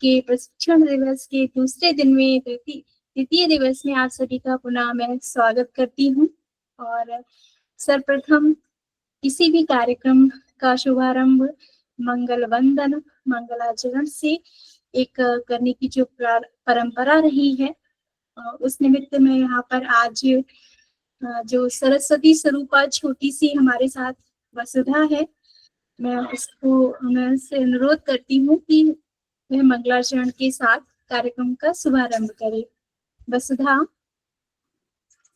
के प्रशिक्षण दिवस के दूसरे दिन में द्वितीय दिवस में आप सभी का पुनः मैं स्वागत करती हूँ। और सर्वप्रथम किसी भी कार्यक्रम का शुभारंभ मंगल वंदन मंगलाचरण से एक करने की जो परंपरा रही है, उस निमित्त में यहाँ पर आज जो सरस्वती स्वरूपा छोटी सी हमारे साथ वसुधा है, मैं उससे अनुरोध करती हूँ कि वह मंगलाचरण के साथ कार्यक्रम का शुभारंभ करे। वसुधा।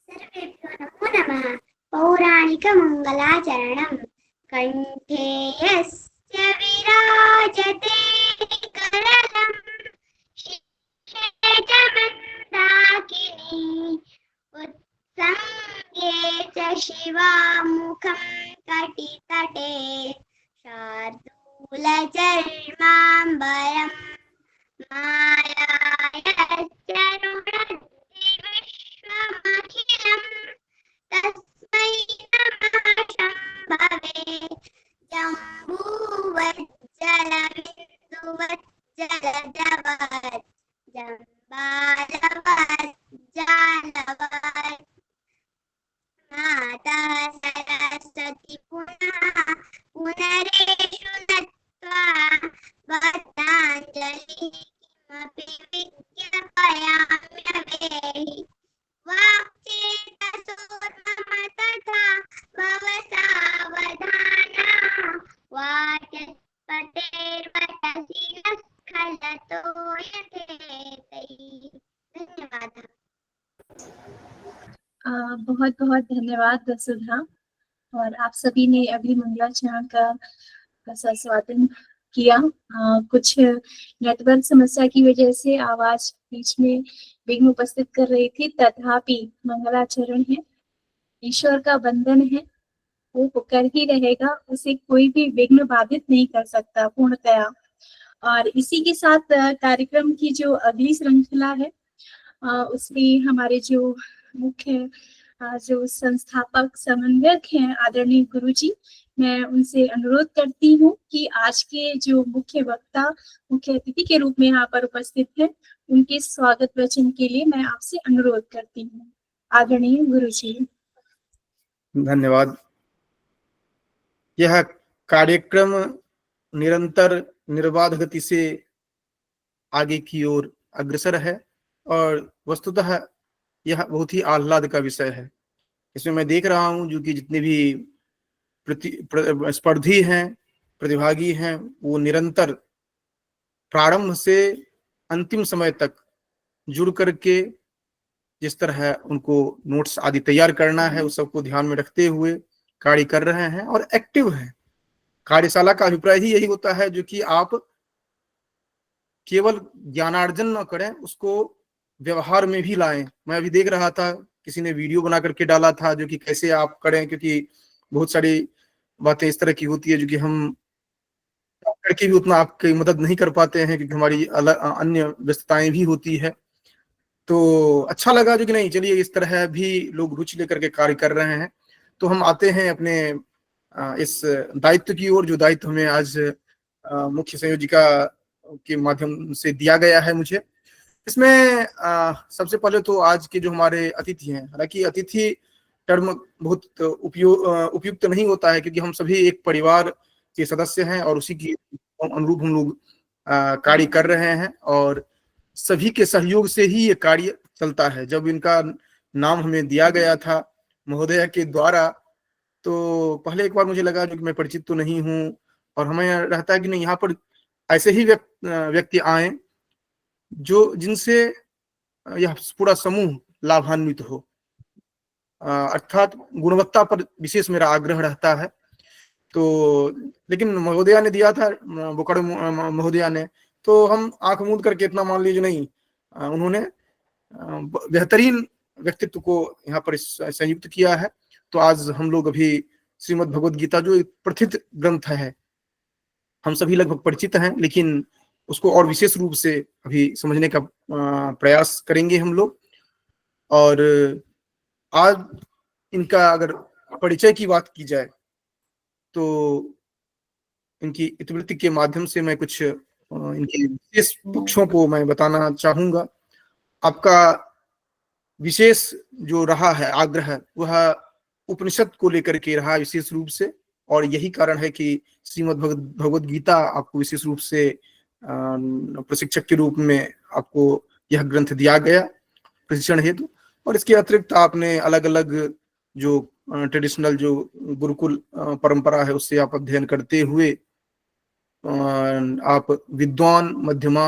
सर्वेभ्यो नमो नमः। पौराणिकमङ्गलाचरणं कण्ठे यस्य विराजते करलं शिखे च मन्दाकिनी उत्सङ्गे च शिवामुखं कटितटे शार्दूलचर्माम्बरं मायायश्चरुणद्धि विश्वमखिलं तस्मै नमः शम्भवे जम्बूवज्जलबिन्दुवज्जलधवत् जम्बालवज्जालवत् माता सरस्वती पुनरेषु नत्वा वदाञ्जलिः किमपि विज्ञापयाम्यवेहि वाक्चेतसोर्मम तथा भव सावधाना वाचस्पतेर्वचसि न स्खलतो यथेतैः। धन्यवाद। बहुत बहुत धन्यवाद वसुधा। और आप सभी ने अभी मंगलाचरण का स्वागत किया। कुछ नेटवर्क समस्या की वजह से आवाज बीच में विघ्न उपस्थित कर रही थी, तथापि मंगलाचरण है, ईश्वर का बंधन है, वो कर ही रहेगा, उसे कोई भी विघ्न बाधित नहीं कर सकता पूर्णतया। और इसी के साथ कार्यक्रम की जो अगली श्रृंखला है, उसमें हमारे जो मुख्य जो संस्थापक समन्वयक हैं आदरणीय गुरुजी, मैं उनसे अनुरोध करती हूँ कि आज के जो मुख्य वक्ता मुख्य अतिथि के रूप में यहाँ पर उपस्थित हैं, उनके स्वागत वचन के लिए मैं आपसे अनुरोध करती हूँ। आदरणीय गुरुजी। धन्यवाद। यह कार्यक्रम निरंतर निर्बाध गति से आगे की ओर अग्रसर है और वस्तुतः यह बहुत ही आह्लाद का विषय है। इसमें मैं देख रहा हूं जो कि जितने भी स्पर्धी हैं, प्रतिभागी हैं, वो निरंतर प्रारंभ से अंतिम समय तक जुड़ करके जिस तरह उनको नोट्स आदि तैयार करना है उस सबको ध्यान में रखते हुए कार्य कर रहे हैं और एक्टिव हैं। कार्यशाला का अभिप्राय ही यही होता है जो कि आप केवल ज्ञानार्जन न करें, उसको व्यवहार में भी लाएं। मैं अभी देख रहा था, किसी ने वीडियो बना करके डाला था जो कि कैसे आप करें, क्योंकि बहुत सारी बातें इस तरह की होती है जो कि हम करके भी उतना आपकी मदद नहीं कर पाते हैं क्योंकि हमारी अलग अन्य व्यस्तताएं भी होती है। तो अच्छा लगा जो कि नहीं, चलिए इस तरह भी लोग रुचि लेकर के कार्य कर रहे हैं। तो हम आते हैं अपने इस दायित्व की ओर, जो दायित्व हमें आज मुख्य संयोजिका के माध्यम से दिया गया है मुझे। इसमें सबसे पहले तो आज के जो हमारे अतिथि हैं, हालांकि अतिथि टर्म बहुत उपयुक्त नहीं होता है क्योंकि हम सभी एक परिवार के सदस्य हैं और उसी के अनुरूप हम लोग कार्य कर रहे हैं और सभी के सहयोग से ही ये कार्य चलता है। जब इनका नाम हमें दिया गया था महोदय के द्वारा, तो पहले एक बार मुझे लगा कि मैं परिचित तो नहीं हूँ और हमें रहता है कि नहीं, यहाँ पर ऐसे ही व्यक्ति आए जो जिनसे यह पूरा समूह लाभान्वित हो, अर्थात गुणवत्ता पर विशेष मेरा आग्रह रहता है। तो लेकिन महोदया ने दिया था, बोकारो महोदया ने, तो हम आंख मूंद करके इतना मान लीजिए नहीं, उन्होंने बेहतरीन व्यक्तित्व को यहाँ पर संयुक्त किया है। तो आज हम लोग अभी श्रीमद् भगवद गीता जो एक प्रथित ग्रंथ है, हम सभी लगभग परिचित हैं, लेकिन उसको और विशेष रूप से अभी समझने का प्रयास करेंगे हम लोग। और आज इनका अगर परिचय की बात की जाए तो इनकी इतिवृत्ति के माध्यम से मैं कुछ इनके विशेष पक्षों को मैं बताना चाहूंगा। आपका विशेष जो रहा है आग्रह वह उपनिषद को लेकर के रहा विशेष रूप से, और यही कारण है कि श्रीमद् भगवद गीता आपको विशेष रूप से प्रशिक्षक के रूप में आपको यह ग्रंथ दिया गया प्रशिक्षण हेतु। और इसके अतिरिक्त आपने अलग अलग जो ट्रेडिशनल जो गुरुकुल परंपरा है उससे आप अध्ययन करते हुए आप विद्वान मध्यमा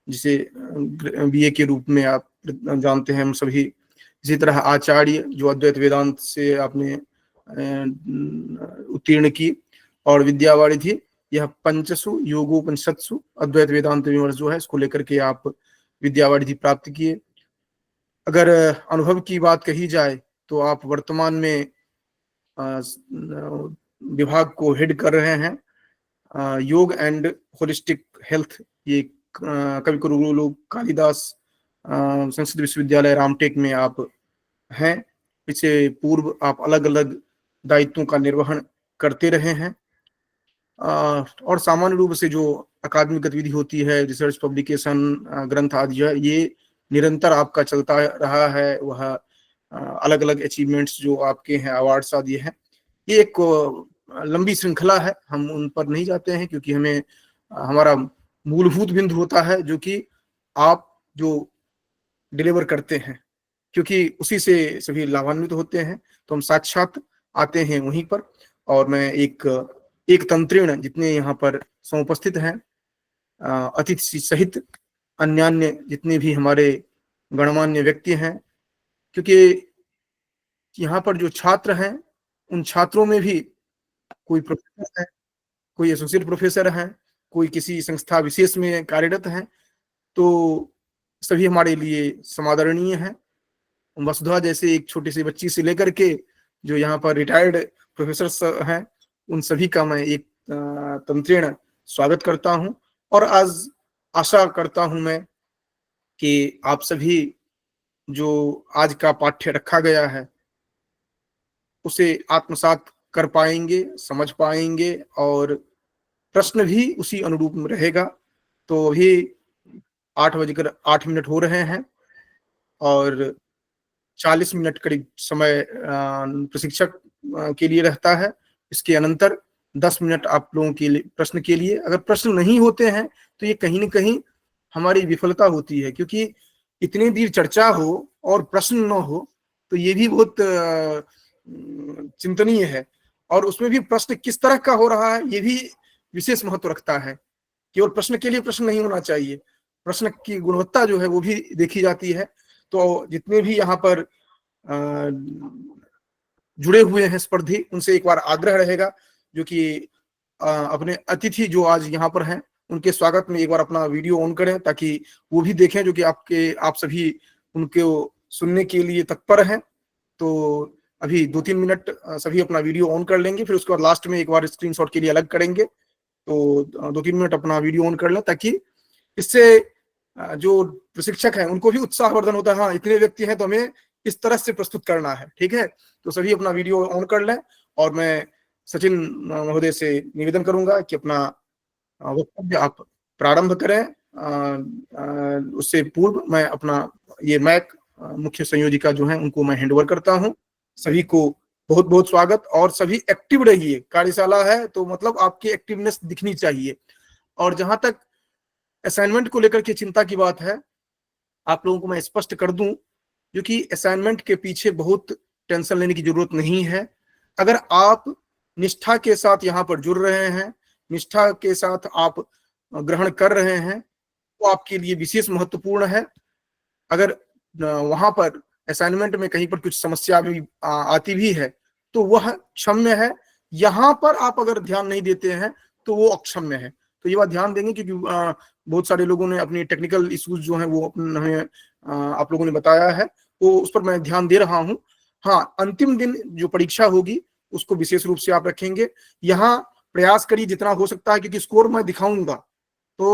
जिसे बीए के रूप में आप जानते हैं हम सभी, इसी तरह आचार्य जो अद्वैत वेदांत से आपने उत्तीर्ण की, और विद्यावारिधि यह पंचसु योगोपनिषत्सु अद्वैत वेदांत विमर्श जो है इसको लेकर के आप विद्यावारिधि प्राप्त किए। अगर अनुभव की बात कही जाए तो आप वर्तमान में विभाग को हेड कर रहे हैं, योग एंड होलिस्टिक हेल्थ। ये कवि गुरु कालिदास संस्कृत विश्वविद्यालय रामटेक में आप हैं। इससे पूर्व आप अलग अलग दायित्वों का निर्वहन करते रहे हैं, और सामान्य रूप से जो अकादमिक गतिविधि होती है, रिसर्च पब्लिकेशन ग्रंथ आदि है, ये निरंतर आपका चलता रहा है। वह अलग अलग अचीवमेंट्स जो आपके हैं, अवार्ड्स आदि हैं, ये एक लंबी श्रृंखला है। हम उन पर नहीं जाते हैं क्योंकि हमें हमारा मूलभूत बिंदु होता है जो कि आप जो डिलीवर करते हैं, क्योंकि उसी से सभी लाभान्वित होते हैं। तो हम साक्षात आते हैं वहीं पर। और मैं एक तंत्रीण जितने यहाँ पर समुपस्थित हैं, अतिथि सहित अन्यान्य जितने भी हमारे गणमान्य व्यक्ति हैं, क्योंकि यहाँ पर जो छात्र हैं उन छात्रों में भी कोई प्रोफेसर है, कोई एसोसिएट प्रोफेसर हैं, कोई किसी संस्था विशेष में कार्यरत हैं, तो सभी हमारे लिए समादरणीय हैं। वसुधा जैसे एक छोटी सी बच्ची से लेकर के जो यहाँ पर रिटायर्ड प्रोफेसर हैं, उन सभी का मैं एक तंत्रीण स्वागत करता हूँ। और आज आशा करता हूँ मैं कि आप सभी जो आज का पाठ्य रखा गया है उसे आत्मसात कर पाएंगे, समझ पाएंगे, और प्रश्न भी उसी अनुरूप में रहेगा। तो अभी 8:08 हो रहे हैं और 40 मिनट करीब समय प्रशिक्षक के लिए रहता है। इसके अनंतर 10 मिनट आप लोगों के लिए प्रश्न के लिए। अगर प्रश्न नहीं होते हैं तो ये कहीं न कहीं हमारी विफलता होती है, क्योंकि इतनी देर चर्चा हो और प्रश्न न हो तो ये भी बहुत चिंतनीय है। और उसमें भी प्रश्न किस तरह का हो रहा है ये भी विशेष महत्व रखता है। केवल प्रश्न के लिए प्रश्न नहीं होना चाहिए, प्रश्न की गुणवत्ता जो है वो भी देखी जाती है। तो जितने भी यहाँ पर जुड़े हुए हैं स्पर्धी, उनसे एक बार आग्रह रहेगा जो कि अपने अतिथि जो आज यहाँ पर हैं उनके स्वागत में एक बार अपना वीडियो ऑन करें, ताकि वो भी देखें जो कि आप सभी उनको सुनने के लिए तत्पर हैं। तो अभी 2-3 मिनट सभी अपना वीडियो ऑन कर लेंगे, फिर उसके बाद लास्ट में एक बार स्क्रीनशॉट के लिए अलग करेंगे। तो 2-3 मिनट अपना वीडियो ऑन कर लें, ताकि इससे जो प्रशिक्षक हैं उनको भी उत्साहवर्धन होता है। हाँ, इतने व्यक्ति हैं तो हमें इस तरह से प्रस्तुत करना है, ठीक है। तो सभी अपना वीडियो ऑन कर लें, और मैं सचिन महोदय से निवेदन करूंगा कि अपना वक्तव्य आप प्रारंभ करें। उससे पूर्व मैं अपना ये मैक मुख्य संयोजिका जो है उनको मैं हैंडओवर करता हूँ। सभी को बहुत बहुत स्वागत, और सभी एक्टिव रहिए। कार्यशाला है तो मतलब आपकी एक्टिवनेस दिखनी चाहिए। और जहां तक असाइनमेंट को लेकर के चिंता की बात है, आप लोगों को मैं स्पष्ट कर दूं, क्योंकि असाइनमेंट के पीछे बहुत टेंशन लेने की जरूरत नहीं है। अगर आप निष्ठा के साथ यहाँ पर जुड़ रहे हैं, निष्ठा के साथ आप ग्रहण कर रहे हैं, तो आपके लिए विशेष महत्वपूर्ण है। अगर वहां पर असाइनमेंट में कहीं पर कुछ समस्या भी आती भी है तो वह क्षम्य है। यहाँ पर आप अगर ध्यान नहीं देते हैं तो वो अक्षम्य है। तो ये बात ध्यान देंगे, क्योंकि बहुत सारे लोगों ने अपनी टेक्निकल इश्यूज जो हैं वो हमें आप लोगों ने बताया है, तो उस पर मैं ध्यान दे रहा हूँ। हाँ, अंतिम दिन जो परीक्षा होगी उसको विशेष रूप से आप रखेंगे। यहाँ प्रयास करिए जितना हो सकता है, क्योंकि स्कोर मैं दिखाऊंगा तो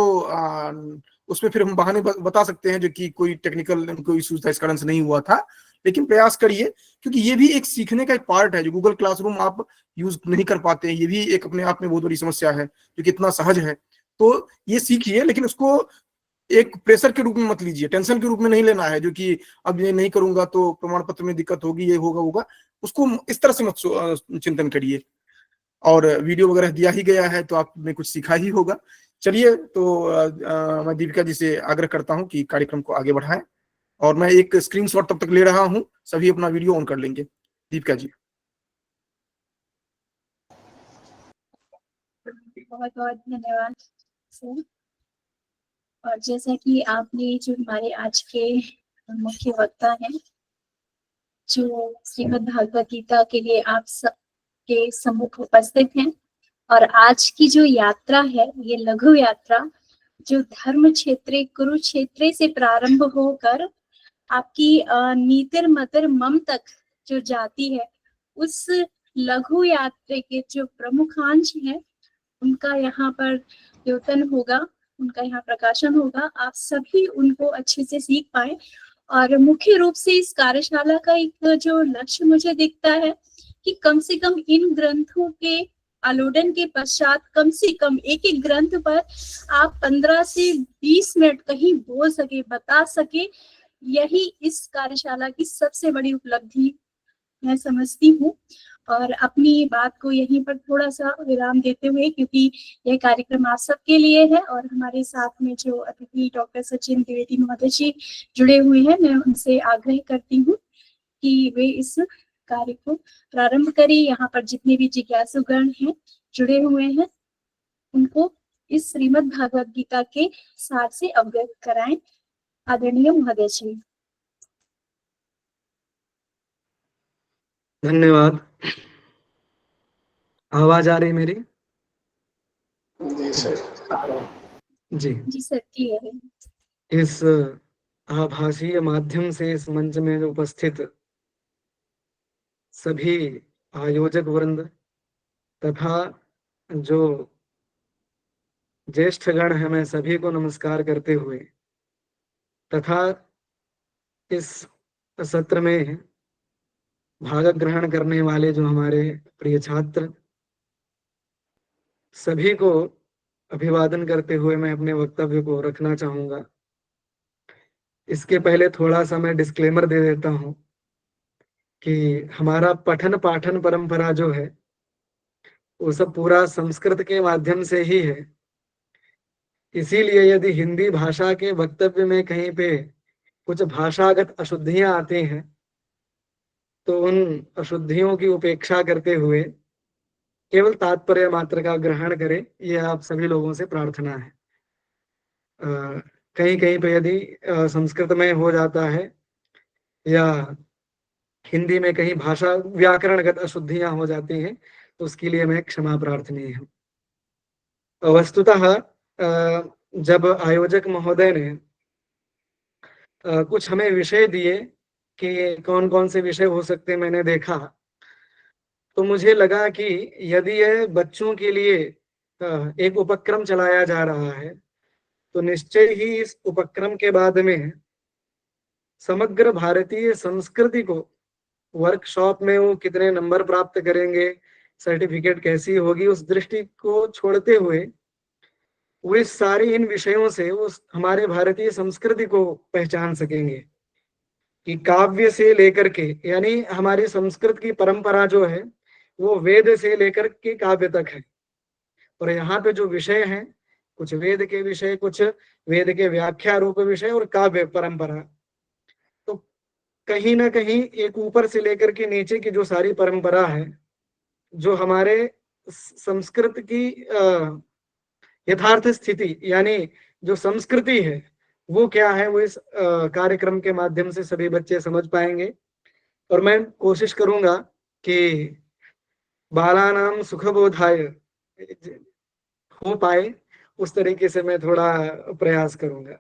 उसमें फिर हम बहाने बता सकते हैं जो कि कोई टेक्निकल कोई इश्यूज था इस कारण से नहीं हुआ था। लेकिन प्रयास करिए, क्योंकि ये भी एक सीखने का एक पार्ट है। जो गूगल क्लासरूम आप यूज नहीं कर पाते हैं, ये भी एक अपने आप में बहुत बड़ी समस्या है, जो कि इतना सहज है। तो ये सीखिए, लेकिन उसको एक प्रेशर के रूप में मत लीजिए, टेंशन के रूप में नहीं लेना है, जो कि अब ये नहीं करूंगा तो प्रमाण पत्र में दिक्कत होगी, ये होगा, उसको इस तरह से मत चिंतन करिए। और वीडियो वगैरह दिया ही गया है तो आपने कुछ सीखा ही होगा। चलिए, तो मैं दीपिका जी से आग्रह करता हूँ कि कार्यक्रम को आगे बढ़ाएं, और मैं एक स्क्रीनशॉट तब तक ले रहा हूँ, सभी अपना वीडियो ऑन कर लेंगे। दीपिका जी। बहुत बहुत धन्यवाद सर। और जैसा कि आपने, जो हमारे आज के मुख्य वक्ता हैं, जो श्रीमद् भागवत गीता के लिए आप सबके सम्मुख उपस्थित हैं, और आज की जो यात्रा है, ये लघु यात्रा जो धर्म क्षेत्र कुरुक्षेत्र से प्रारंभ होकर आपकी नीतिर मतिर मम तक जो जाती है, उस लघु यात्रा के जो प्रमुख अंश हैं, उनका यहाँ पर द्योतन होगा, उनका यहाँ प्रकाशन होगा। आप सभी उनको अच्छे से सीख पाए। और मुख्य रूप से इस कार्यशाला का एक जो लक्ष्य मुझे दिखता है कि कम से कम इन ग्रंथों के आलोडन के पश्चात कम से कम एक एक ग्रंथ पर आप 15 से 20 मिनट कहीं बोल सके, बता सके, यही इस कार्यशाला की सबसे बड़ी उपलब्धि मैं समझती हूँ। और अपनी बात को यहीं पर थोड़ा सा विराम देते हुए, क्योंकि यह कार्यक्रम आप सबके लिए है, और हमारे साथ में जो अतिथि डॉक्टर सचिन द्विवेदी महोदय जी जुड़े हुए हैं, मैं उनसे आग्रह करती हूँ कि वे इस कार्य को प्रारंभ करें। यहाँ पर जितने भी जिज्ञासुगण हैं, जुड़े हुए हैं, उनको इस श्रीमद् भागवत गीता के सार से अवगत कराएं। आदरणीय महोदय जी। धन्यवाद। आवाज आ रही मेरी? जी सर। जी सर की है। इस आभासीय माध्यम से इस मंच में उपस्थित सभी आयोजक वृंद तथा जो ज्येष्ठ गण हैं, मैं सभी को नमस्कार करते हुए तथा इस सत्र में भाग ग्रहण करने वाले जो हमारे प्रिय छात्र, सभी को अभिवादन करते हुए मैं अपने वक्तव्य को रखना चाहूंगा। इसके पहले थोड़ा सा मैं डिस्क्लेमर दे देता हूं कि हमारा पठन पाठन परंपरा जो है वो सब पूरा संस्कृत के माध्यम से ही है। इसीलिए यदि हिंदी भाषा के वक्तव्य में कहीं पे कुछ भाषागत अशुद्धियां आती हैं तो उन अशुद्धियों की उपेक्षा करते हुए केवल तात्पर्य मात्र का ग्रहण करें, ये आप सभी लोगों से प्रार्थना है। कहीं कहीं पे यदि संस्कृत में हो जाता है या हिंदी में कहीं भाषा व्याकरणगत अशुद्धियां हो जाती हैं तो उसके लिए मैं क्षमा प्रार्थनीय हूँ। वस्तुतः जब आयोजक महोदय ने कुछ हमें विषय दिए कि कौन कौन से विषय हो सकते हैं, मैंने देखा तो मुझे लगा कि यदि यह बच्चों के लिए एक उपक्रम चलाया जा रहा है तो निश्चय ही इस उपक्रम के बाद में समग्र भारतीय संस्कृति को वर्कशॉप में वो कितने नंबर प्राप्त करेंगे, सर्टिफिकेट कैसी होगी, उस दृष्टि को छोड़ते हुए वे सारे इन विषयों से उस हमारे भारतीय संस्कृति को पहचान सकेंगे कि काव्य से लेकर के, यानी हमारी संस्कृत की परंपरा जो है वो वेद से लेकर के काव्य तक है। और यहाँ पे जो विषय हैं, कुछ वेद के विषय, कुछ वेद के व्याख्या रूप विषय और काव्य परंपरा, तो कहीं ना कहीं एक ऊपर से लेकर के नीचे की जो सारी परंपरा है, जो हमारे संस्कृत की यथार्थ स्थिति यानी जो संस्कृति है वो क्या है, वो इस कार्यक्रम के माध्यम से सभी बच्चे समझ पाएंगे। और मैं कोशिश करूंगा कि बालानाम सुखबोधाय हो पाए, उस तरीके से मैं थोड़ा प्रयास करूंगा।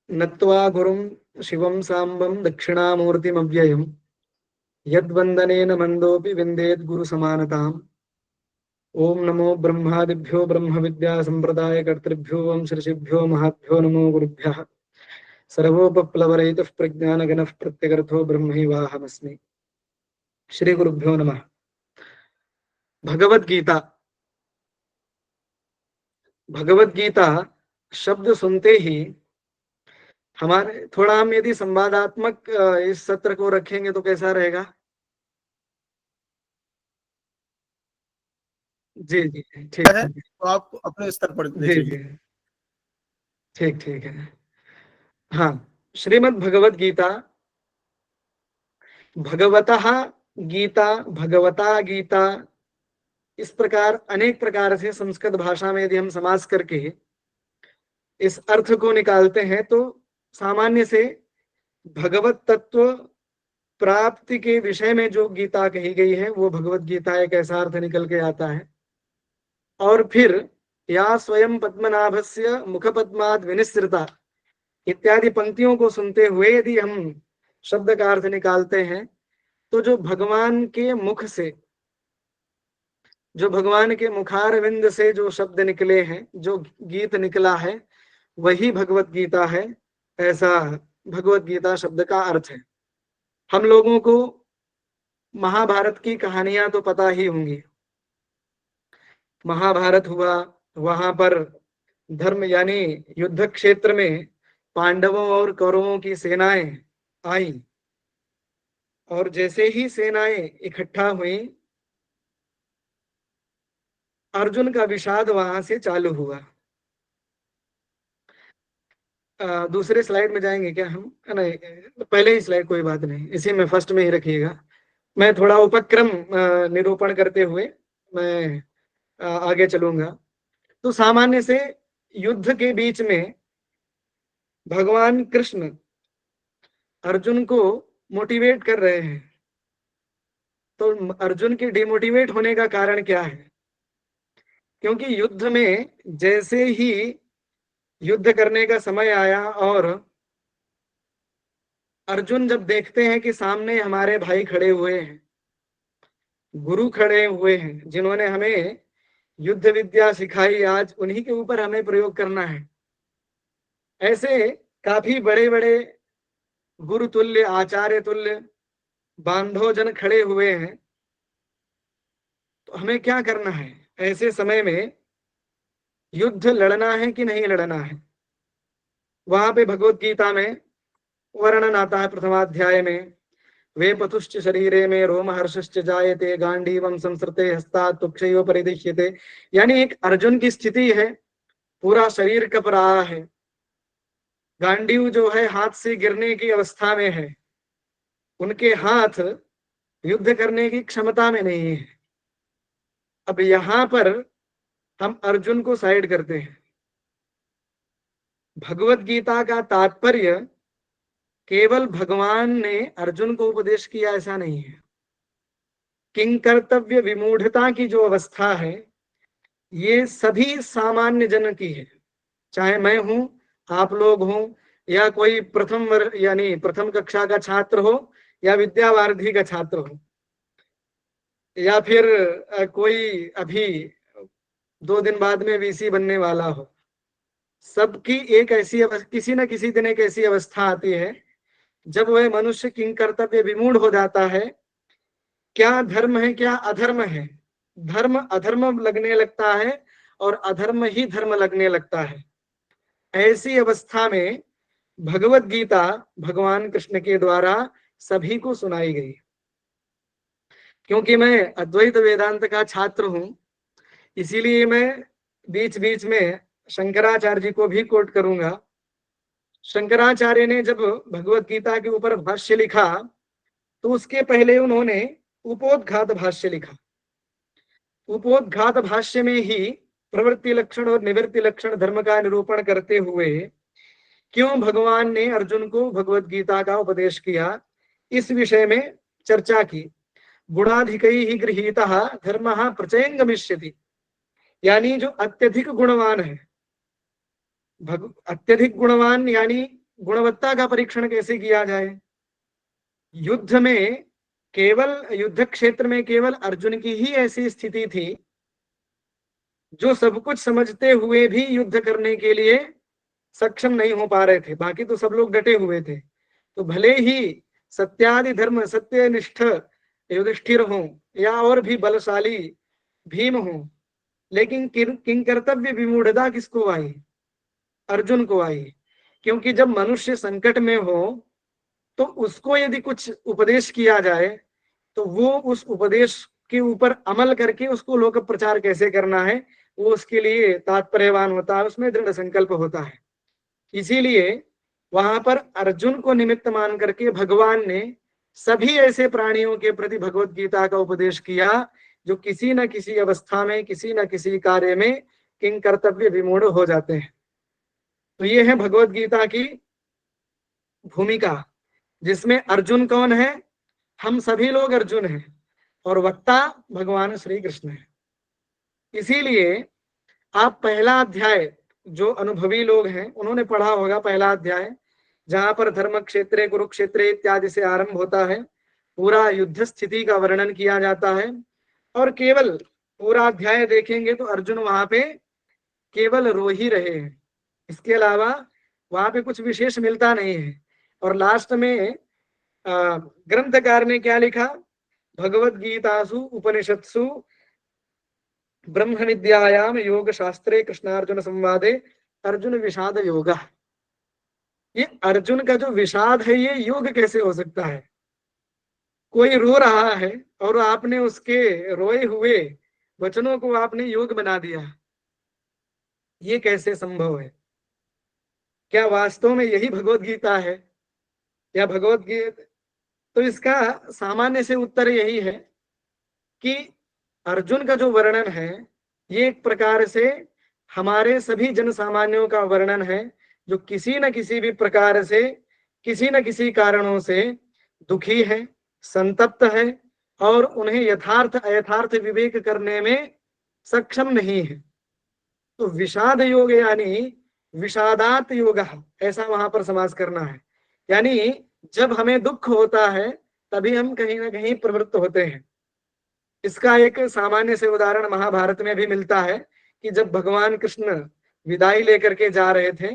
नत्वा गुरुं शिवं सांबं दक्षिणामूर्तिमव्ययम् यद्वंदनेन मंदोपि विंदेद गुरु समानताम्। ओम नमो ब्रह्मादिभ्यो ब्रह्म विद्या संप्रदाय कर्तृभ्यो वंश ऋषिभ्यो महाभ्यो नमो गुरुभ्यः। सर्वोपप्लवरहितः प्रज्ञानघनः प्रत्यगर्थो ब्रह्मैवाहमस्मि। श्री गुरुभ्यो नमः। भगवद गीता भगवत गीता शब्द सुनते ही हमारे, थोड़ा हम यदि संवादात्मक इस सत्र को रखेंगे तो कैसा रहेगा? जी जी ठीक है है। तो आप अपने स्तर पर ले जी चलिए। जी ठीक ठीक है। हाँ, श्रीमद् भगवत गीता, भगवतः गीता, भगवता गीता, इस प्रकार अनेक प्रकार से संस्कृत भाषा में यदि हम समास करके इस अर्थ को निकालते हैं तो सामान्य से भगवत तत्व प्राप्ति के विषय में जो गीता कही गई है वो भगवत गीता एक ऐसा अर्थ निकल के आता है। और फिर या स्वयं पद्मनाभस्य मुखपद्माद विनिसृता इत्यादि पंक्तियों को सुनते हुए यदि हम शब्द का अर्थ निकालते हैं तो जो भगवान के मुख से, जो भगवान के मुखारविंद से जो शब्द निकले हैं, जो गीत निकला है, वही भगवत गीता है। ऐसा भगवत गीता शब्द का अर्थ है। हम लोगों को महाभारत की कहानियां तो पता ही होंगी। महाभारत हुआ, वहां पर धर्म यानी युद्ध क्षेत्र में पांडवों और कौरवों की सेनाएं आई, और जैसे ही सेनाएं इकट्ठा हुई, अर्जुन का विषाद वहां से चालू हुआ। दूसरे स्लाइड में जाएंगे क्या हम? नहीं, पहले ही स्लाइड, कोई बात नहीं, इसी में फर्स्ट में ही रखिएगा। मैं थोड़ा उपक्रम निरूपण करते हुए मैं आगे चलूंगा। तो सामान्य से युद्ध के बीच में भगवान कृष्ण अर्जुन को मोटिवेट कर रहे हैं। तो अर्जुन के डिमोटिवेट होने का कारण क्या है? क्योंकि युद्ध में जैसे ही युद्ध करने का समय आया और अर्जुन जब देखते हैं कि सामने हमारे भाई खड़े हुए हैं, गुरु खड़े हुए हैं, जिन्होंने हमें युद्ध विद्या सिखाई, आज उन्हीं के ऊपर हमें प्रयोग करना है, ऐसे काफी बड़े बड़े गुरु तुल्य, आचार्य तुल्य बांधवजन खड़े हुए हैं, तो हमें क्या करना है? ऐसे समय में युद्ध लड़ना है कि नहीं लड़ना है? वहां पे भगवत गीता में वर्णन आता है प्रथमाध्याय में, वे पतुश्च शरीरे में रोम हर्षश्च जायते गांडीवम संसृते हस्तात् तुक्षयो परिदृश्यते। यानी एक अर्जुन की स्थिति है, पूरा शरीर कप रहा है, गांडीव जो है हाथ से गिरने की अवस्था में है, उनके हाथ युद्ध करने की क्षमता में नहीं है। अब यहां पर हम अर्जुन को साइड करते हैं। भगवत गीता का तात्पर्य केवल भगवान ने अर्जुन को उपदेश किया ऐसा नहीं है। किंग कर्तव्य विमूढ़ता की जो अवस्था है, ये सभी सामान्य जन की है, चाहे मैं हूं, आप लोग हों, या कोई प्रथम वर्ग यानी प्रथम कक्षा का छात्र हो, या विद्यावारिधि का छात्र हो, या फिर कोई अभी 2 दिन बाद में वीसी बनने वाला हो। सबकी एक ऐसी किसी न किसी दिन एक ऐसी अवस्था आती है जब वह मनुष्य किंग कर्तव्य विमूढ़ हो जाता है। क्या धर्म है, क्या अधर्म है, धर्म अधर्म लगने लगता है और अधर्म ही धर्म लगने लगता है। ऐसी अवस्था में भगवत गीता भगवान कृष्ण के द्वारा सभी को सुनाई गई। क्योंकि मैं अद्वैत वेदांत का छात्र हूं, इसीलिए मैं बीच बीच में शंकराचार्य जी को भी कोट करूंगा। शंकराचार्य ने जब भगवत गीता के ऊपर भाष्य लिखा तो उसके पहले उन्होंने उपोद्घात भाष्य लिखा। उपोद्घात भाष्य में ही प्रवृत्ति लक्षण और निवृत्ति लक्षण धर्म का निरूपण करते हुए क्यों भगवान ने अर्जुन को भगवत गीता का उपदेश किया, इस विषय में चर्चा की। गुणाधिकैः गृहीतः धर्मः प्रचयंगमिष्यति, यानी जो अत्यधिक गुणवान है, अत्यधिक गुणवान यानी गुणवत्ता का परीक्षण कैसे किया जाए? युद्ध में केवल, युद्ध क्षेत्र में केवल अर्जुन की ही ऐसी स्थिति थी जो सब कुछ समझते हुए भी युद्ध करने के लिए सक्षम नहीं हो पा रहे थे, बाकी तो सब लोग डटे हुए थे। तो भले ही सत्यादि धर्म सत्यनिष्ठ युधिष्ठिर हो या और भी बलशाली भीम हो, लेकिन किंग कर्तव्य विमूढ़ता किसको आई? अर्जुन को आई। क्योंकि जब मनुष्य संकट में हो तो उसको यदि कुछ उपदेश किया जाए तो वो उस उपदेश के ऊपर अमल करके उसको लोक प्रचार कैसे करना है वो उसके लिए तात्पर्यवान होता है, उसमें दृढ़ संकल्प होता है। इसीलिए वहां पर अर्जुन को निमित्त मान करके भगवान ने सभी ऐसे प्राणियों के प्रति भगवत गीता का उपदेश किया जो किसी न किसी अवस्था में, किसी न किसी कार्य में किंग कर्तव्य विमूढ़ हो जाते हैं। तो ये है भगवत गीता की भूमिका, जिसमें अर्जुन कौन है? हम सभी लोग अर्जुन हैं और वक्ता भगवान श्री कृष्ण है। इसीलिए आप पहला अध्याय, जो अनुभवी लोग हैं उन्होंने पढ़ा होगा पहला अध्याय, जहां पर धर्म क्षेत्रे कुरुक्षेत्रे इत्यादि से आरंभ होता है, पूरा युद्ध स्थिति का वर्णन किया जाता है। और केवल पूरा अध्याय देखेंगे तो अर्जुन वहां पे केवल रो ही रहे हैं, इसके अलावा वहां पे कुछ विशेष मिलता नहीं है। और लास्ट में ग्रंथकार ने क्या लिखा? भगवद गीतासु उपनिषत्सु ब्रह्म विद्यायाम योग शास्त्रे कृष्णार्जुन संवादे अर्जुन विषाद योग। ये अर्जुन का जो विषाद है ये योग कैसे हो सकता है? कोई रो रहा है और आपने उसके रोए हुए वचनों को आपने योग बना दिया, ये कैसे संभव है? क्या वास्तव में यही भगवत गीता है या भगवत गीता? तो इसका सामान्य से उत्तर यही है कि अर्जुन का जो वर्णन है ये एक प्रकार से हमारे सभी जन सामान्यों का वर्णन है, जो किसी न किसी भी प्रकार से, किसी न किसी कारणों से दुखी है, संतप्त है और उन्हें यथार्थ अयथार्थ विवेक करने में सक्षम नहीं है। तो विषाद योग यानी विषादात योग, ऐसा वहां पर समास करना है। यानी जब हमें दुख होता है तभी हम कहीं ना कहीं प्रवृत्त होते हैं। इसका एक सामान्य से उदाहरण महाभारत में भी मिलता है कि जब भगवान कृष्ण विदाई लेकर के जा रहे थे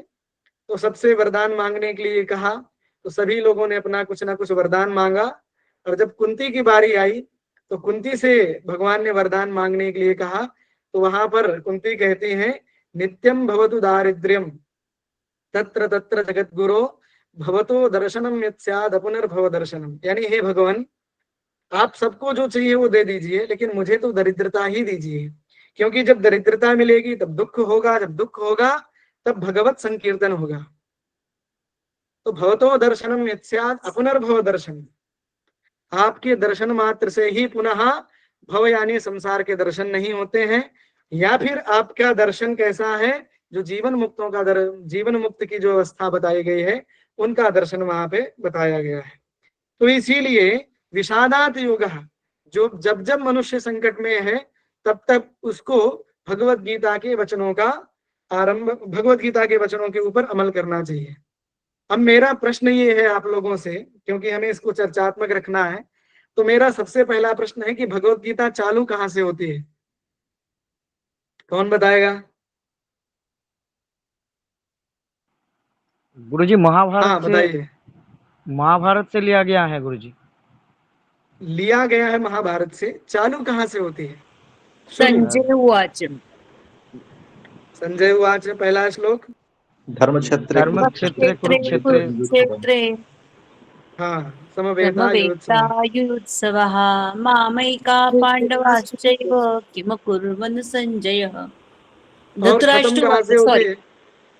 तो सबसे वरदान मांगने के लिए कहा, तो सभी लोगों ने अपना कुछ ना कुछ वरदान मांगा। और जब कुंती की बारी आई तो कुंती से भगवान ने वरदान मांगने के लिए कहा, तो वहां पर कुंती कहती हैं, नित्यम भवतु दारिद्र्यम तत्र तत्र जगत गुरो भवतो दर्शनम यत्स्याद पुनर्भव दर्शनम। यानी हे भगवान, आप सबको जो चाहिए वो दे दीजिए, लेकिन मुझे तो दरिद्रता ही दीजिए, क्योंकि जब दरिद्रता मिलेगी तब दुख होगा, जब दुख होगा तब भगवत संकीर्तन होगा। तो भवतो दर्शनम यत्स्याद अपुनर्भव दर्शन, आपके दर्शन मात्र से ही पुनः भव यानी संसार के दर्शन नहीं होते हैं। या फिर आपका दर्शन कैसा है? जो जीवन मुक्तों का जीवन मुक्त की जो अवस्था बताई गई है उनका दर्शन वहां पे बताया गया है। तो इसीलिए विषादात योग, जो जब जब मनुष्य संकट में है तब तब उसको भगवत गीता के वचनों का आरंभ, भगवत गीता के वचनों के ऊपर अमल करना चाहिए। अब मेरा प्रश्न ये है आप लोगों से, क्योंकि हमें इसको चर्चात्मक रखना है, तो मेरा सबसे पहला प्रश्न है कि भगवत गीता चालू कहाँ से होती है? कौन बताएगा? गुरुजी हाँ बताइए। महाभारत से लिया गया है गुरुजी। लिया गया है महाभारत से, चालू कहाँ से होती है? संजय उवाच। संजय उवाच पहला श्लोक। धर्मक्षेत्रे कुरुक्षेत्रे हाँ, समवेतायुत्सवः मामैका पांडवाश्चैव किमकुर्वन् संजयः।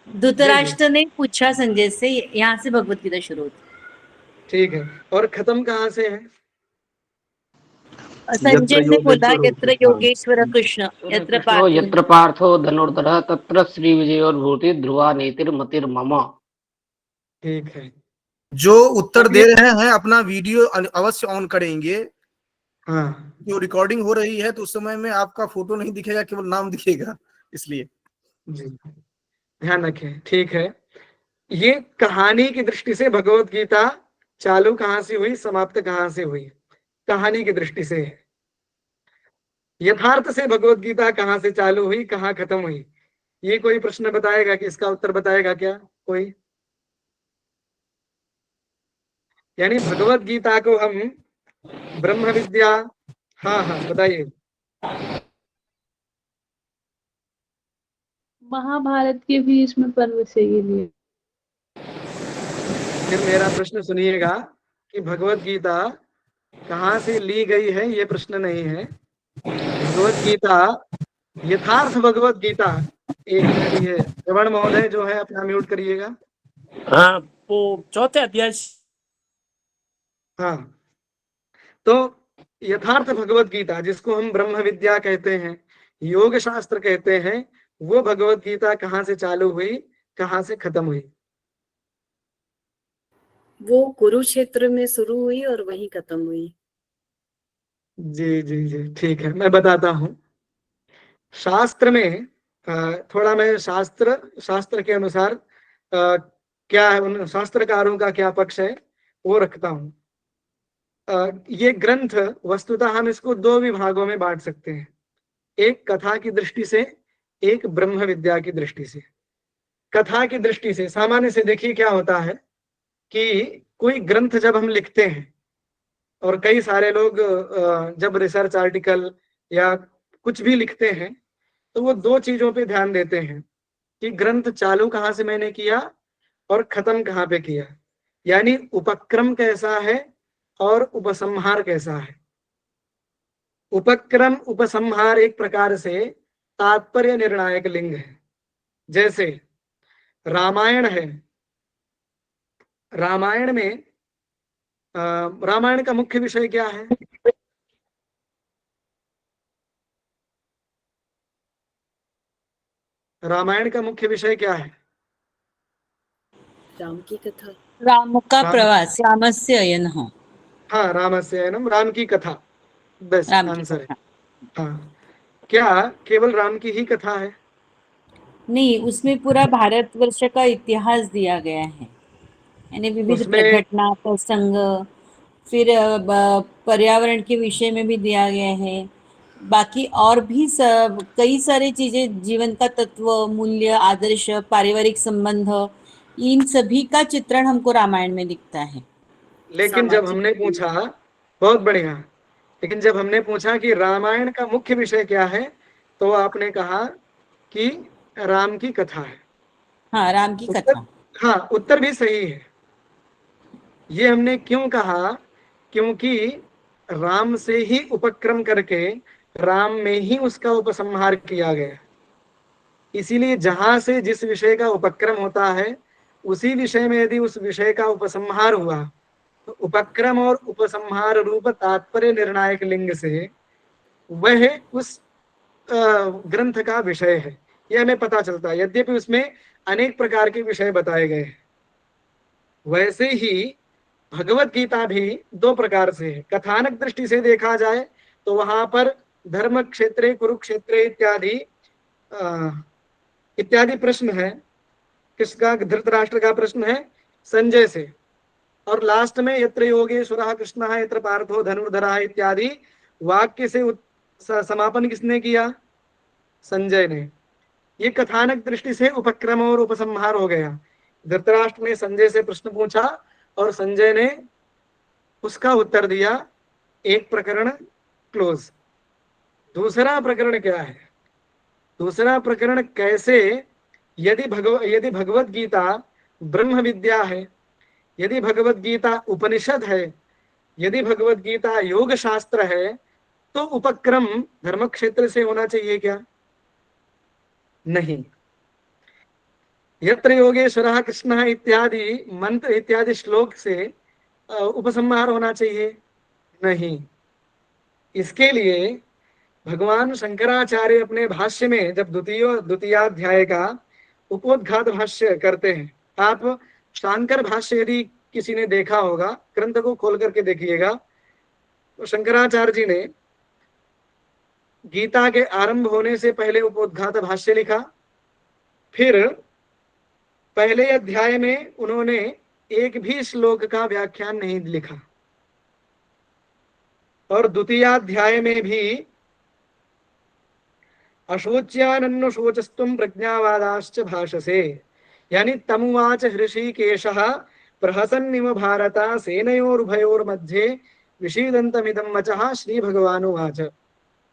धृतराष्ट्र ने पूछा संजय से, यहाँ से भगवत गीता शुरू होती। ठीक है, और खत्म कहाँ से है? संजय ने बोला, यत्र योगेश्वर कृष्ण यत्र पार्थो धनुर्धरः तत्र श्री विजयोर्भूति ध्रुवा नीतिर्मतिर्मम। ठीक है, जो उत्तर दे रहे हैं अपना वीडियो अवश्य ऑन करेंगे। हाँ, जो रिकॉर्डिंग हो रही है तो उस समय में आपका फोटो नहीं दिखेगा, केवल नाम दिखेगा, इसलिए जी ध्यान रखें। ठीक है, ये कहानी की दृष्टि से भगवत गीता चालू कहाँ से हुई, समाप्त कहाँ से हुई, कहानी की दृष्टि से। यथार्थ से भगवत गीता कहाँ से चालू हुई, कहाँ खत्म हुई, ये कोई प्रश्न बताएगा कि इसका उत्तर बताएगा क्या कोई? यानी भगवत गीता को हम ब्रह्म विद्या, हाँ हाँ बताइए। महाभारत के भीष्म पर्व से ये लिए। फिर मेरा प्रश्न सुनिएगा कि भगवत गीता कहाँ से ली गई है, ये प्रश्न नहीं है। भगवत गीता, यथार्थ भगवत गीता, एक मिनट, ये श्रवण महोदय जो है अपना म्यूट करिएगा। हाँ, वो चौथे अध्याय। हाँ, तो यथार्थ भगवत गीता, जिसको हम ब्रह्म विद्या कहते हैं, योग शास्त्र कहते हैं, वो भगवत गीता कहाँ से चालू हुई, कहाँ से खत्म हुई? वो कुरुक्षेत्र में शुरू हुई और वहीं खत्म हुई। जी जी जी, ठीक है, मैं बताता हूँ। शास्त्र में थोड़ा मैं शास्त्र के अनुसार क्या है, उन शास्त्रकारों का क्या पक्ष है वो रखता हूँ। ये ग्रंथ वस्तुतः हम इसको दो विभागों में बांट सकते हैं, एक कथा की दृष्टि से, एक ब्रह्म विद्या की दृष्टि से। कथा की दृष्टि से सामान्य से देखिए क्या होता है कि कोई ग्रंथ जब हम लिखते हैं, और कई सारे लोग जब रिसर्च आर्टिकल या कुछ भी लिखते हैं, तो वो दो चीजों पे ध्यान देते हैं कि ग्रंथ चालू कहाँ से मैंने किया और खत्म कहाँ पे किया, यानी उपक्रम कैसा है और उपसंहार कैसा है। उपक्रम उपसंहार एक प्रकार से तात्पर्य निर्णायक लिंग है। जैसे रामायण है, रामायण में रामायण का मुख्य विषय क्या है? रामायण का मुख्य विषय क्या है? राम की कथा, राम का प्रवास, रामस्य अयनः। हाँ, रामस्य अयनम, राम की कथा, बेस्ट आंसर है। हाँ, क्या केवल राम की ही कथा है? नहीं, उसमें पूरा भारतवर्ष का इतिहास दिया गया है, यानी विविध उसमें घटना प्रसंग, फिर पर्यावरण के विषय में भी दिया गया है, बाकी और भी कई सारी चीजें, जीवन का तत्व, मूल्य, आदर्श, पारिवारिक संबंध, इन सभी का चित्रण हमको रामायण में दिखता है। लेकिन जब हमने पूछा, बहुत बढ़िया, लेकिन जब हमने पूछा कि रामायण का मुख्य विषय क्या है, तो आपने कहा कि राम की कथा है। हाँ, राम की कथा। हाँ, उत्तर भी सही है। ये हमने क्यों कहा? क्योंकि राम से ही उपक्रम करके राम में ही उसका उपसंहार किया गया। इसीलिए जहां से जिस विषय का उपक्रम होता है, उसी विषय में यदि उस विषय का उपसंहार हुआ, तो उपक्रम और उपसंहार रूप तात्पर्य निर्णायक लिंग से वह उस ग्रंथ का विषय है, यह हमें पता चलता है। यद्यपि उसमें अनेक प्रकार के विषय बताए गए हैं, वैसे ही भगवत गीता भी दो प्रकार से है। कथानक दृष्टि से देखा जाए तो वहां पर धर्म क्षेत्रे कुरुक्षेत्रे इत्यादि प्रश्न है। किसका? धृतराष्ट्र का प्रश्न है संजय से। और लास्ट में यत्र योगेश्वरः कृष्णः यत्र पार्थो धनुर्धरः इत्यादि वाक्य से समापन किसने किया? संजय ने। ये कथानक दृष्टि से उपक्रम और उपसंहार हो गया। धृतराष्ट्र ने संजय से प्रश्न पूछा और संजय ने उसका उत्तर दिया, एक प्रकरण क्लोज। दूसरा प्रकरण क्या है? दूसरा प्रकरण कैसे, यदि भगवत गीता ब्रह्म विद्या है, यदि भगवत गीता उपनिषद है, यदि भगवत गीता योग शास्त्र है, तो उपक्रम धर्म क्षेत्र से होना चाहिए क्या? नहीं। यत्र योगेश्वरः कृष्णः इत्यादि मंत्र इत्यादि श्लोक से उपसंहार होना चाहिए? नहीं। इसके लिए भगवान शंकराचार्य अपने भाष्य में जब द्वितीयाध्याय का उपोद्घात भाष्य करते हैं, आप शांकर भाष्य यदि किसी ने देखा होगा, ग्रंथ को खोल करके देखिएगा, तो शंकराचार्य जी ने गीता के आरंभ होने से पहले उपोद्घात भाष्य लिखा, फिर पहले अध्याय में उन्होंने एक भी श्लोक का व्याख्यान नहीं लिखा, और द्वितीयाध्याय में भी अशोच्यानन्नुशोचस्त्वं प्रज्ञावादाश्च भाषसे, यानी तमुवाच हृषीकेशः प्रहसन्निव भारत सेनयोरुभयोर्मध्ये विषीदन्तमिदं वचः श्री भगवानुवाच।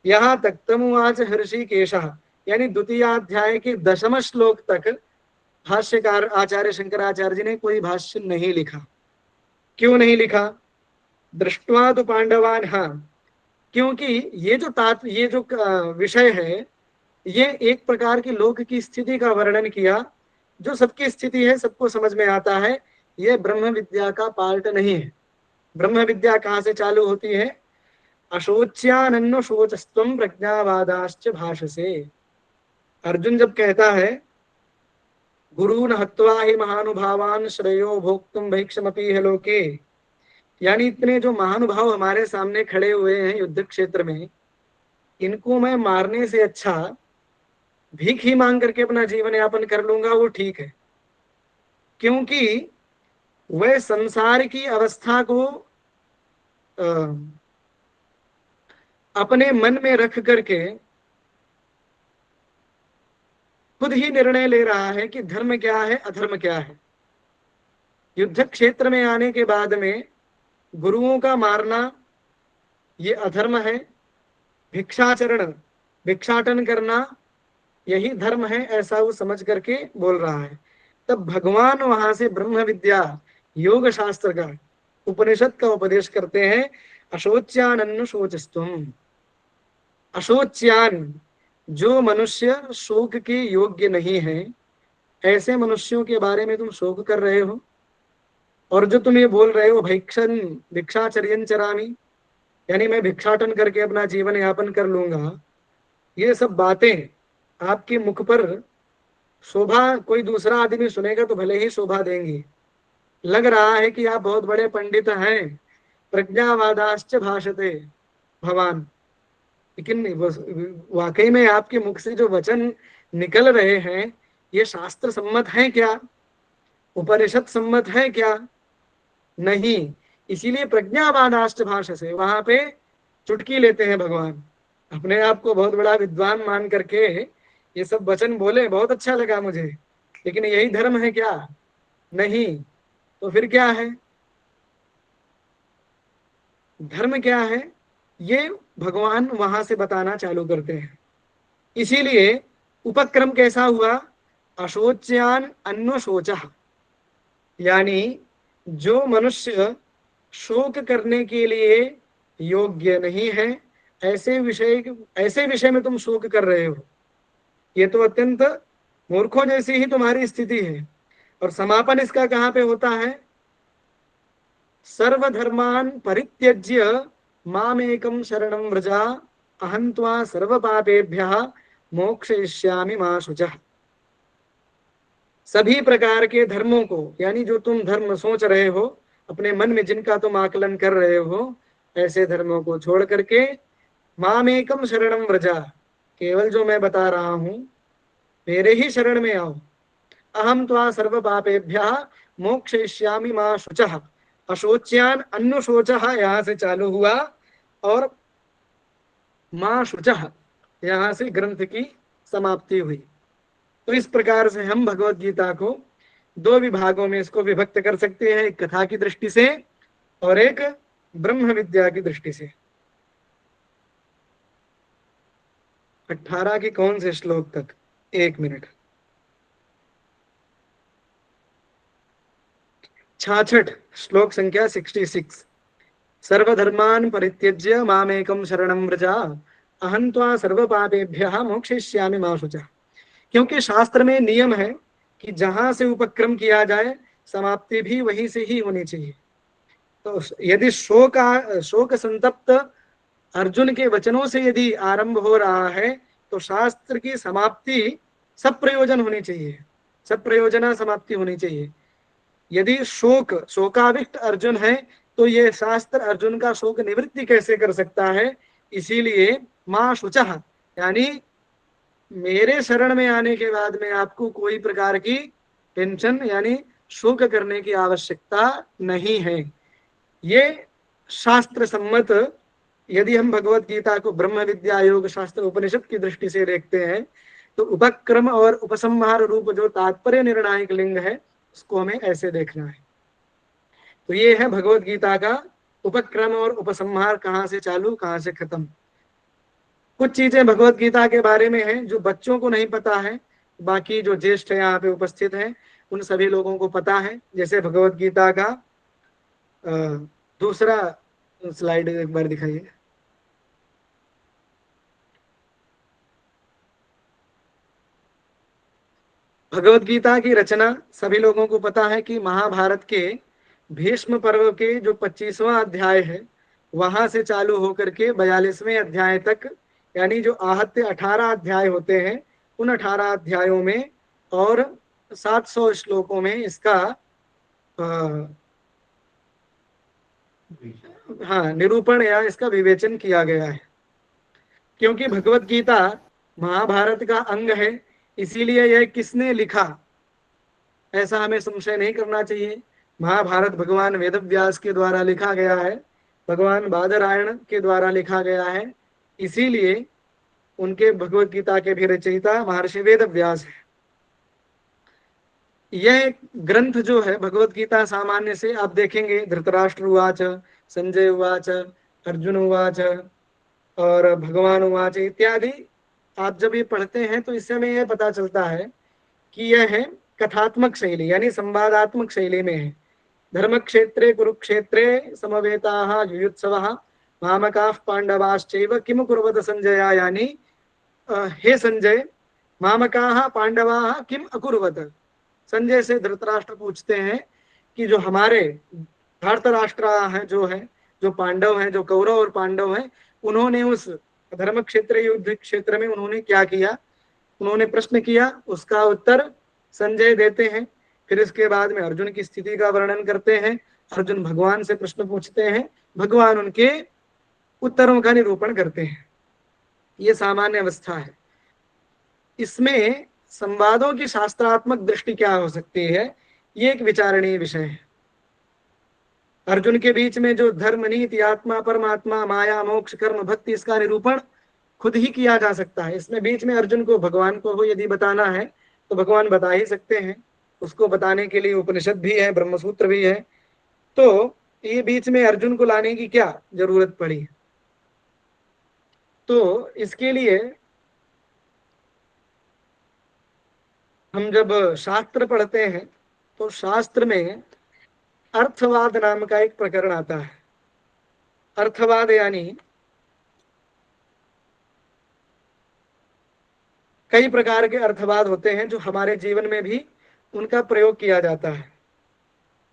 यहाँ तक तमुवाच हृषीकेशः, यानी द्वितीयाध्याय के 10वें श्लोक तक भाष्यकार आचार्य शंकराचार्य जी ने कोई भाष्य नहीं लिखा। क्यों नहीं लिखा? दृष्ट्वा तो पांडवान, हाँ, क्योंकि ये जो विषय है, ये एक प्रकार की लोक की स्थिति का वर्णन किया, जो सबकी स्थिति है, सबको समझ में आता है। ये ब्रह्म विद्या का पार्ट नहीं है। ब्रह्म विद्या कहाँ से चालू होती है? अशोच्यानन्नो शोचस्त्वं प्रज्ञावादाश्च भाषसे। अर्जुन जब कहता है गुरून् हत्वा हि महानुभावान् श्रेयो भोक्तुं भैक्षमपि है लोके, यानी इतने जो महानुभाव हमारे सामने खड़े हुए हैं युद्ध क्षेत्र में, इनको मैं मारने से अच्छा भीख ही मांग करके अपना जीवन यापन कर लूंगा, वो ठीक है। क्योंकि वह संसार की अवस्था को अपने मन में रख करके खुद ही निर्णय ले रहा है कि धर्म क्या है, अधर्म क्या है। युद्ध क्षेत्र में आने के बाद में गुरुओं का मारना ये अधर्म है, भिक्षाटन करना यही धर्म है, ऐसा वो समझ करके बोल रहा है। तब भगवान वहां से ब्रह्म विद्या, योग शास्त्र का, उपनिषद का उपदेश करते हैं। अशोच्यानन्नु शोचस्तुम। अशोच्यान, जो मनुष्य शोक के योग्य नहीं है, ऐसे मनुष्यों के बारे में तुम शोक कर रहे हो। और जो तुम ये बोल रहे हो भिक्षाचर्यं चरामि, यानी मैं भिक्षाटन करके अपना जीवन यापन कर लूंगा, ये सब बातें आपके मुख पर शोभा, कोई दूसरा आदमी सुनेगा तो भले ही शोभा देंगी। लग रहा है कि आप बहुत बड़े पंडित हैं, प्रज्ञावादाश्च भाषते भवान, लेकिन वाकई में आपके मुख से जो वचन निकल रहे हैं, ये शास्त्र सम्मत है क्या? उपनिषद सम्मत है क्या? नहीं। इसीलिए प्रज्ञावादाश्च भाषसे, वहां पे चुटकी लेते हैं भगवान। अपने आप को बहुत बड़ा विद्वान मान करके ये सब वचन बोले, बहुत अच्छा लगा मुझे, लेकिन यही धर्म है क्या? नहीं। तो फिर क्या है? धर्म क्या है? ये भगवान वहां से बताना चालू करते हैं। इसीलिए उपक्रम कैसा हुआ? अशोच्यान अन्नो शोचः, यानी जो मनुष्य शोक करने के लिए योग्य नहीं है, ऐसे विषय में तुम शोक कर रहे हो, ये तो अत्यंत मूर्खों जैसी ही तुम्हारी स्थिति है। और समापन इसका कहाँ पे होता है? सर्वधर्मान परित्यज्य मामेकं शरणं व्रजा अहं त्वा सर्वपापेभ्यः मोक्षयिष्यामि मा शुचः। सभी प्रकार के धर्मों को, यानी जो तुम धर्म सोच रहे हो, अपने मन में जिनका तुम आकलन कर रहे हो, ऐसे धर्मों को छोड़ करके मामेकं शरणं व्रजा, केवल जो मैं बता रहा हूं मेरे ही शरण में आओ। अहम त्वा सर्व पापेभ्यः मोक्षयिष्यामि मा शुचः। अशोच्यान अन्नुशोचः यहाँ से चालू हुआ और मा शुचः यहाँ से ग्रंथ की समाप्ति हुई। तो इस प्रकार से हम भगवत गीता को दो विभागों में इसको विभक्त कर सकते हैं, एक कथा की दृष्टि से और एक ब्रह्म विद्या की दृष्टि से। 18 के कौन से श्लोक तक? 1 मिनट। 66 श्लोक संख्या 66। सर्वधर्मान् परित्यज्य मामेकं शरणं व्रजा अहं त्वा सर्वपापेभ्यः मोक्षयिष्यामि मा शुचः। क्योंकि शास्त्र में नियम है कि जहां से उपक्रम किया जाए समाप्ति भी वहीं से ही होनी चाहिए। तो यदि शोक संतप्त अर्जुन के वचनों से यदि आरंभ हो रहा है, तो शास्त्र की समाप्ति सब प्रयोजन होनी चाहिए, सब प्रयोजना समाप्ति होनी चाहिए। यदि शोकाविष्ट अर्जुन है, तो ये शास्त्र अर्जुन का शोक निवृत्ति कैसे कर सकता है? इसीलिए मां शुचः, यानी मेरे शरण में आने के बाद में आपको कोई प्रकार की टेंशन यानी शोक करने की आवश्यकता नहीं है। ये शास्त्र सम्मत, यदि हम भगवत गीता को ब्रह्म विद्या योग शास्त्र उपनिषद की दृष्टि से देखते हैं, तो उपक्रम और उपसंहार रूप जो तात्पर्य निर्णायक लिंग है, उसको हमें ऐसे देखना है। तो ये है भगवत गीता का उपक्रम और उपसंहार, कहाँ से चालू कहाँ से खत्म। कुछ चीजें भगवत गीता के बारे में हैं जो बच्चों को नहीं पता है, बाकी जो ज्येष्ठ यहाँ पे उपस्थित हैं उन सभी लोगों को पता है। जैसे भगवत गीता का दूसरा स्लाइड एक बार दिखाइए। भगवत गीता की रचना सभी लोगों को पता है कि महाभारत के भीष्म पर्व के जो 25वां अध्याय है वहां से चालू होकर के 42वें अध्याय तक, यानी जो आहत्य 18 अध्याय होते हैं उन 18 अध्यायों में और 700 श्लोकों में इसका निरूपण या इसका विवेचन किया गया है। क्योंकि भगवत गीता महाभारत का अंग है, इसीलिए यह किसने लिखा ऐसा हमें संशय नहीं करना चाहिए। महाभारत भगवान वेदव्यास के द्वारा लिखा गया है, भगवान बादरायण के द्वारा लिखा गया है, इसीलिए उनके भगवत गीता के भी रचयिता महर्षि वेदव्यास है। यह ग्रंथ जो है भगवत गीता सामान्य से आप देखेंगे धृतराष्ट्र उवाच, संजय उवाच, अर्जुन उवाच और भगवान उवाच इत्यादि आप जब ये पढ़ते हैं तो इससे हमें यह पता चलता है कि यह है कथात्मक शैली यानी संवादात्मक शैली में है। धर्म क्षेत्रे कुरुक्षेत्रे समवेताः युयुत्सवः मामकाः पांडवाश्चैव किम कुर्वत संजय, यानी हे संजय मामकाः पांडवाः किम अकुर्वत। संजय से धृतराष्ट्र पूछते हैं कि जो हमारे धृतराष्ट्र हैं जो पांडव हैं, जो कौरव और पांडव हैं, उन्होंने उस धर्म क्षेत्र युद्ध क्षेत्र में उन्होंने क्या किया, उन्होंने प्रश्न किया, उसका उत्तर संजय देते हैं। फिर इसके बाद में अर्जुन की स्थिति का वर्णन करते हैं, अर्जुन भगवान से प्रश्न पूछते हैं, भगवान उनके उत्तरों का निरूपण करते हैं। ये सामान्य अवस्था है। इसमें संवादों की शास्त्रात्मक दृष्टि क्या हो सकती है, ये एक विचारणीय विषय है। अर्जुन के बीच में जो धर्म, नीति, आत्मा, परमात्मा, माया, मोक्ष, कर्म, भक्ति, इसका निरूपण खुद ही किया जा सकता है। इसमें बीच में अर्जुन को भगवान को यदि बताना है तो भगवान बता ही सकते हैं, उसको बताने के लिए उपनिषद भी है, ब्रह्मसूत्र भी है, तो ये बीच में अर्जुन को लाने की क्या जरूरत पड़ी। तो इसके लिए हम जब शास्त्र पढ़ते हैं तो शास्त्र में अर्थवाद नाम का एक प्रकरण आता है। अर्थवाद यानी कई प्रकार के अर्थवाद होते हैं जो हमारे जीवन में भी उनका प्रयोग किया जाता है।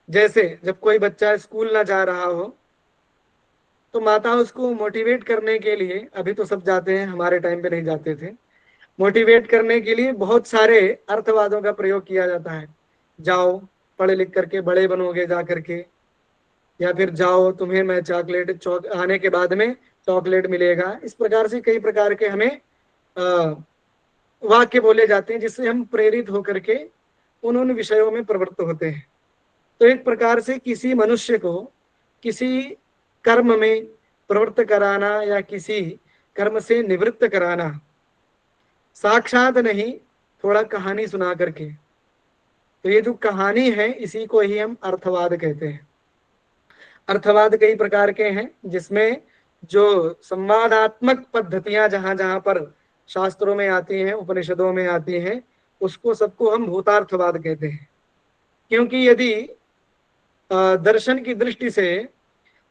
जैसे जब कोई बच्चा स्कूल ना जा रहा हो तो माता उसको मोटिवेट करने के लिए, अभी तो सब जाते हैं, हमारे टाइम पे नहीं जाते थे, मोटिवेट करने के लिए बहुत सारे अर्थवादों का प्रयोग किया जाता है। जाओ पढ़ लिख करके बड़े बनोगे जा करके, या फिर जाओ तुम्हें मैं चॉकलेट आने के बाद में चॉकलेट मिलेगा। इस प्रकार से कई प्रकार के हमें वाक्य बोले जाते हैं जिससे हम प्रेरित होकर के उन विषयों में प्रवृत्त होते हैं। तो एक प्रकार से किसी मनुष्य को किसी कर्म में प्रवृत्त कराना या किसी कर्म से निवृत्त कराना, साक्षात नहीं, थोड़ा कहानी सुना करके, तो ये जो कहानी है इसी को ही हम अर्थवाद कहते हैं। अर्थवाद कई प्रकार के हैं जिसमें जो संवादात्मक पद्धतियां जहां जहां पर शास्त्रों में आती हैं, उपनिषदों में आती हैं, उसको सबको हम भूतार्थवाद कहते हैं। क्योंकि यदि दर्शन की दृष्टि से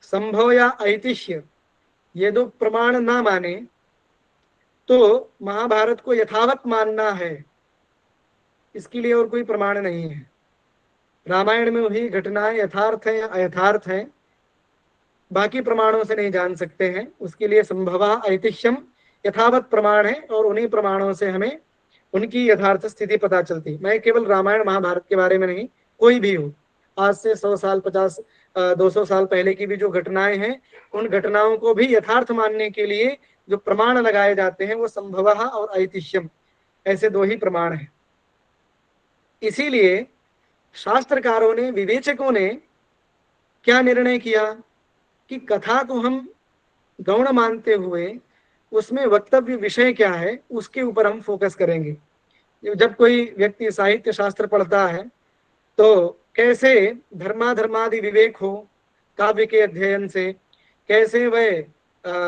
संभव या ऐतिह्य ये दो प्रमाण ना माने तो महाभारत को यथावत मानना है, इसके लिए और कोई प्रमाण नहीं है। रामायण में वही घटनाएं यथार्थ है या अयथार्थ है, बाकी प्रमाणों से नहीं जान सकते हैं। उसके लिए संभवा ऐतिह्यम यथावत प्रमाण है और उन्हीं प्रमाणों से हमें उनकी यथार्थ स्थिति पता चलती। मैं केवल रामायण महाभारत के बारे में नहीं, कोई भी हो, आज से 100 साल 50 200 साल पहले की भी जो घटनाएं हैं, उन घटनाओं को भी यथार्थ मानने के लिए जो प्रमाण लगाए जाते हैं वो संभवः और ऐतिह्यम, ऐसे दो ही प्रमाण हैं। इसीलिए शास्त्रकारों ने, विवेचकों ने क्या निर्णय किया कि कथा को हम गौण मानते हुए उसमें वक्तव्य विषय क्या है उसके ऊपर हम फोकस करेंगे। जब कोई व्यक्ति साहित्य शास्त्र पढ़ता है तो कैसे धर्माधर्मादि विवेक हो काव्य के अध्ययन से, कैसे वह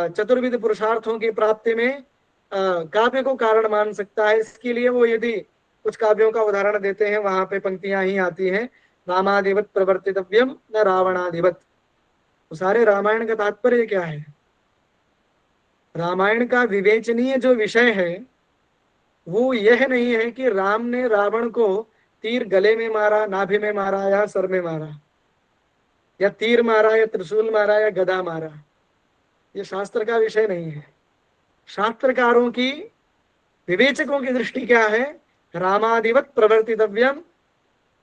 चतुर्विध पुरुषार्थों की प्राप्ति में काव्य को कारण मान सकता है। इसके लिए वो यदि कुछ काव्यों का उदाहरण देते हैं, वहां पे पंक्तियां ही आती हैं, रामादिवत प्रवर्तितव्यम न रावणादिवत। तो सारे रामायण का तात्पर्य क्या है? रामायण का विवेचनीय जो विषय है वो यह नहीं है कि राम ने रावण को तीर गले में मारा, नाभि में मारा या सर में मारा, या तीर मारा या त्रिशूल मारा या गदा मारा। ये शास्त्र का विषय नहीं है। शास्त्रकारों की, विवेचकों की दृष्टि क्या है? रामादिवत प्रवर्तितव्यम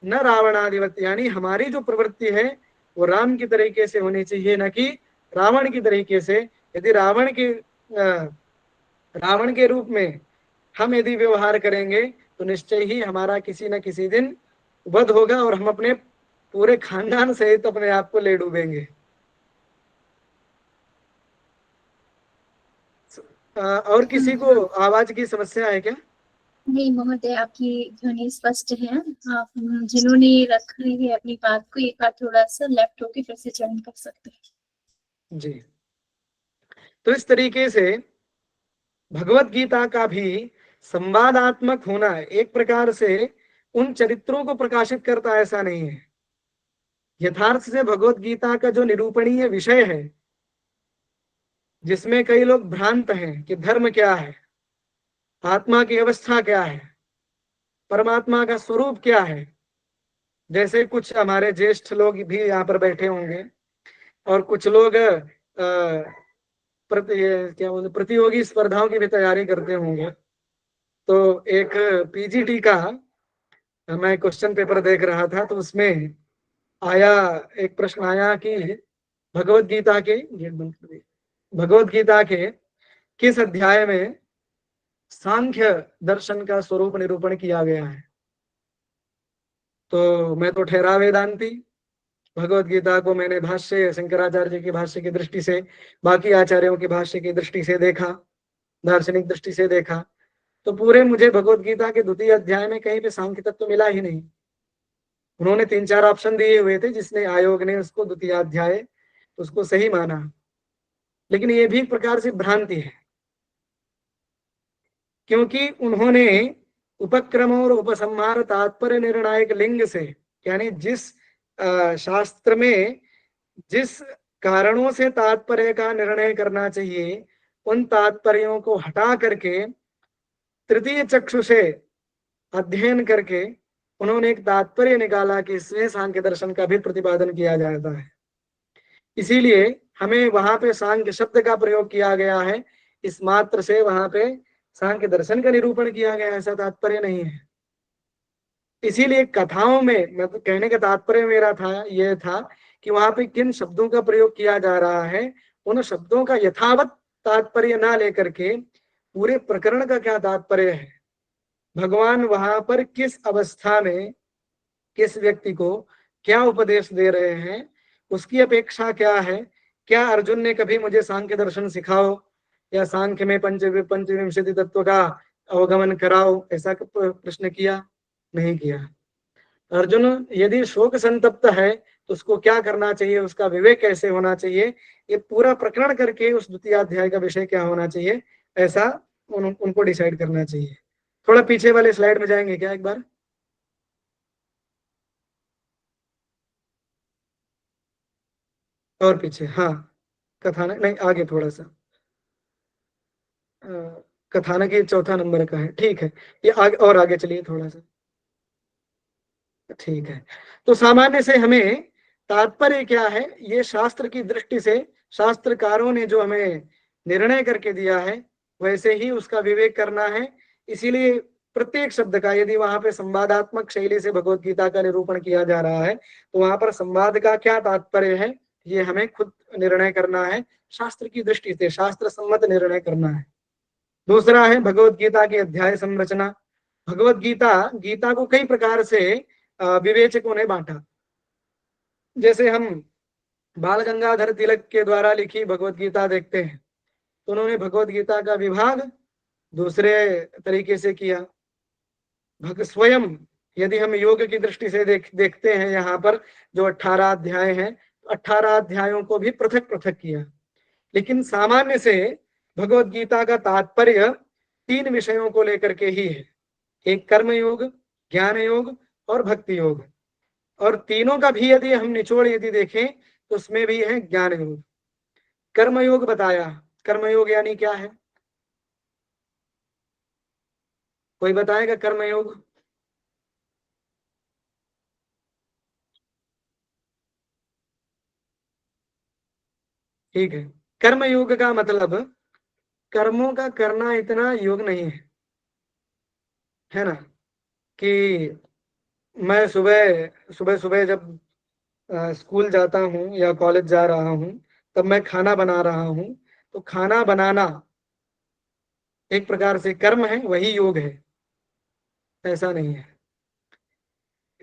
न रावणादिवत, यानी हमारी जो प्रवृत्ति है वो राम की तरीके से होनी चाहिए, न कि रावण की तरीके से। यदि रावण के रूप में हम यदि व्यवहार करेंगे तो निश्चय ही हमारा किसी न किसी दिन वध होगा और हम अपने पूरे खानदान सहित अपने आप को ले डूबेंगे। और किसी को आवाज की समस्या है क्या? नहीं महोदय, आपकी ध्वनि स्पष्ट है। आप जिन्होंने रखी है अपनी बात को, एक बार थोड़ा सा लेफ्ट होके फिर से ज्वाइन कर सकते हैं जी। तो इस तरीके से भगवत गीता का भी संवादात्मक होना है। एक प्रकार से उन चरित्रों को प्रकाशित करता, ऐसा नहीं है। यथार्थ से भगवत गीता का जो निरूपणीय विषय है, जिसमें कई लोग भ्रांत हैं कि धर्म क्या है, आत्मा की अवस्था क्या है, परमात्मा का स्वरूप क्या है। जैसे कुछ हमारे ज्येष्ठ लोग भी यहाँ पर बैठे होंगे और कुछ लोग प्रतियोगी स्पर्धाओं की भी तैयारी करते होंगे। तो एक पीजीटी का मैं क्वेश्चन पेपर देख रहा था, तो उसमें एक प्रश्न आया कि भगवत गीता के किस अध्याय में सांख्य दर्शन का स्वरूप निरूपण किया गया है। तो मैं तो ठहरा वेदांती, भगवत गीता को मैंने भाष्य, शंकराचार्य जी के भाष्य की दृष्टि से, बाकी आचार्यों के भाष्य की दृष्टि से देखा, दार्शनिक दृष्टि से देखा, तो पूरे मुझे भगवत गीता के द्वितीय अध्याय में कहीं पे सांख्य तत्व मिला ही नहीं। उन्होंने 3-4 ऑप्शन दिए हुए थे, जिसने आयोग ने उसको द्वितीय अध्याय उसको सही माना, लेकिन ये भी एक प्रकार से भ्रांति है, क्योंकि उन्होंने उपक्रम और उपसंहार तात्पर्य निर्णायक लिंग से, यानी जिस शास्त्र में जिस कारणों से तात्पर्य का निर्णय करना चाहिए, उन तात्पर्यों को हटा करके तृतीय चक्षु से अध्ययन करके उन्होंने एक तात्पर्य निकाला कि इसमें सांख्य दर्शन का भी प्रतिपादन किया जाता है। इसीलिए हमें वहां पे सांख्य शब्द का प्रयोग किया गया है, इस मात्र से वहां पे सांख्य दर्शन का निरूपण किया गया, ऐसा तात्पर्य नहीं है। इसीलिए कथाओं में, मैं तो कहने का तात्पर्य मेरा था यह था कि वहां पे किन शब्दों का प्रयोग किया जा रहा है, उन शब्दों का यथावत तात्पर्य ना लेकर के पूरे प्रकरण का क्या तात्पर्य है, भगवान वहां पर किस अवस्था में किस व्यक्ति को क्या उपदेश दे रहे हैं, उसकी अपेक्षा क्या है। क्या अर्जुन ने कभी मुझे सांख्य दर्शन सिखाओ या सांख्य में पंचविंशति तत्व का अवगमन कराओ, ऐसा प्रश्न किया? नहीं किया। अर्जुन यदि शोक संतप्त है तो उसको क्या करना चाहिए, उसका विवेक कैसे होना चाहिए, ये पूरा प्रकरण करके उस द्वितीय अध्याय का विषय क्या होना चाहिए, ऐसा उनको डिसाइड करना चाहिए। थोड़ा पीछे वाले स्लाइड में जाएंगे क्या एक बार? और पीछे, हाँ, कथानक नहीं, आगे थोड़ा सा, कथानक ये 4 नंबर का है, ठीक है, ये आगे और आगे चलिए थोड़ा सा, ठीक है। तो सामान्य से हमें तात्पर्य क्या है, ये शास्त्र की दृष्टि से शास्त्रकारों ने जो हमें निर्णय करके दिया है वैसे ही उसका विवेक करना है। इसीलिए प्रत्येक शब्द का, यदि वहां पे संवादात्मक शैली से भगवत गीता का निरूपण किया जा रहा है तो वहां पर संवाद का क्या तात्पर्य है, ये हमें खुद निर्णय करना है, शास्त्र की दृष्टि से शास्त्र सम्मत निर्णय करना है। दूसरा है भगवत गीता की अध्याय संरचना। भगवत गीता को कई प्रकार से विवेचकों ने बांटा। जैसे हम बाल गंगाधर तिलक के द्वारा लिखी भगवत गीता देखते हैं, तो उन्होंने भगवत गीता का विभाग दूसरे तरीके से किया। स्वयं यदि हम योग की दृष्टि से देखते हैं, यहाँ पर जो 18 अध्याय हैं, 18 अध्यायों को भी पृथक पृथक किया। लेकिन सामान्य से भगवत गीता का तात्पर्य तीन विषयों को लेकर के ही है, एक कर्म योग, ज्ञान योग और भक्ति योग। और तीनों का भी यदि हम निचोड़ यदि देखें तो उसमें भी है ज्ञान योग। कर्म योग बताया, कर्म योग यानी क्या है, कोई बताएगा कर्म योग? ठीक है, कर्म योग का मतलब कर्मों का करना इतना योग नहीं है ना, कि मैं सुबह सुबह सुबह जब स्कूल जाता हूँ या कॉलेज जा रहा हूँ तब मैं खाना बना रहा हूँ, तो खाना बनाना एक प्रकार से कर्म है, वही योग है, ऐसा नहीं है।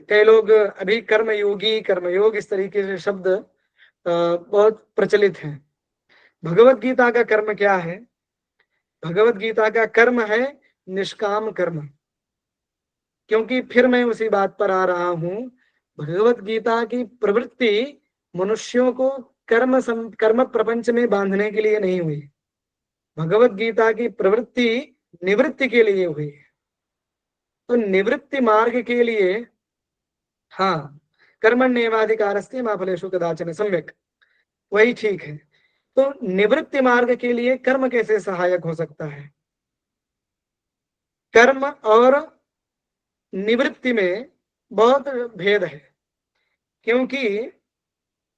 कई लोग अभी कर्मयोगी, कर्मयोग इस तरीके से शब्द बहुत प्रचलित हैं। भगवत गीता का कर्म क्या है? भगवत गीता का कर्म है निष्काम कर्म। क्योंकि फिर मैं उसी बात पर आ रहा हूं, भगवत गीता की प्रवृत्ति मनुष्यों को कर्म प्रपंच में बांधने के लिए नहीं हुई। भगवत गीता की प्रवृत्ति निवृत्ति के लिए हुई। तो निवृत्ति मार्ग के लिए, हाँ, कर्मण्येवाधिकारस्ते मा फलेषु कदाचन सम्यक, वही ठीक है। तो निवृत्ति मार्ग के लिए कर्म कैसे सहायक हो सकता है? कर्म और निवृत्ति में बहुत भेद है, क्योंकि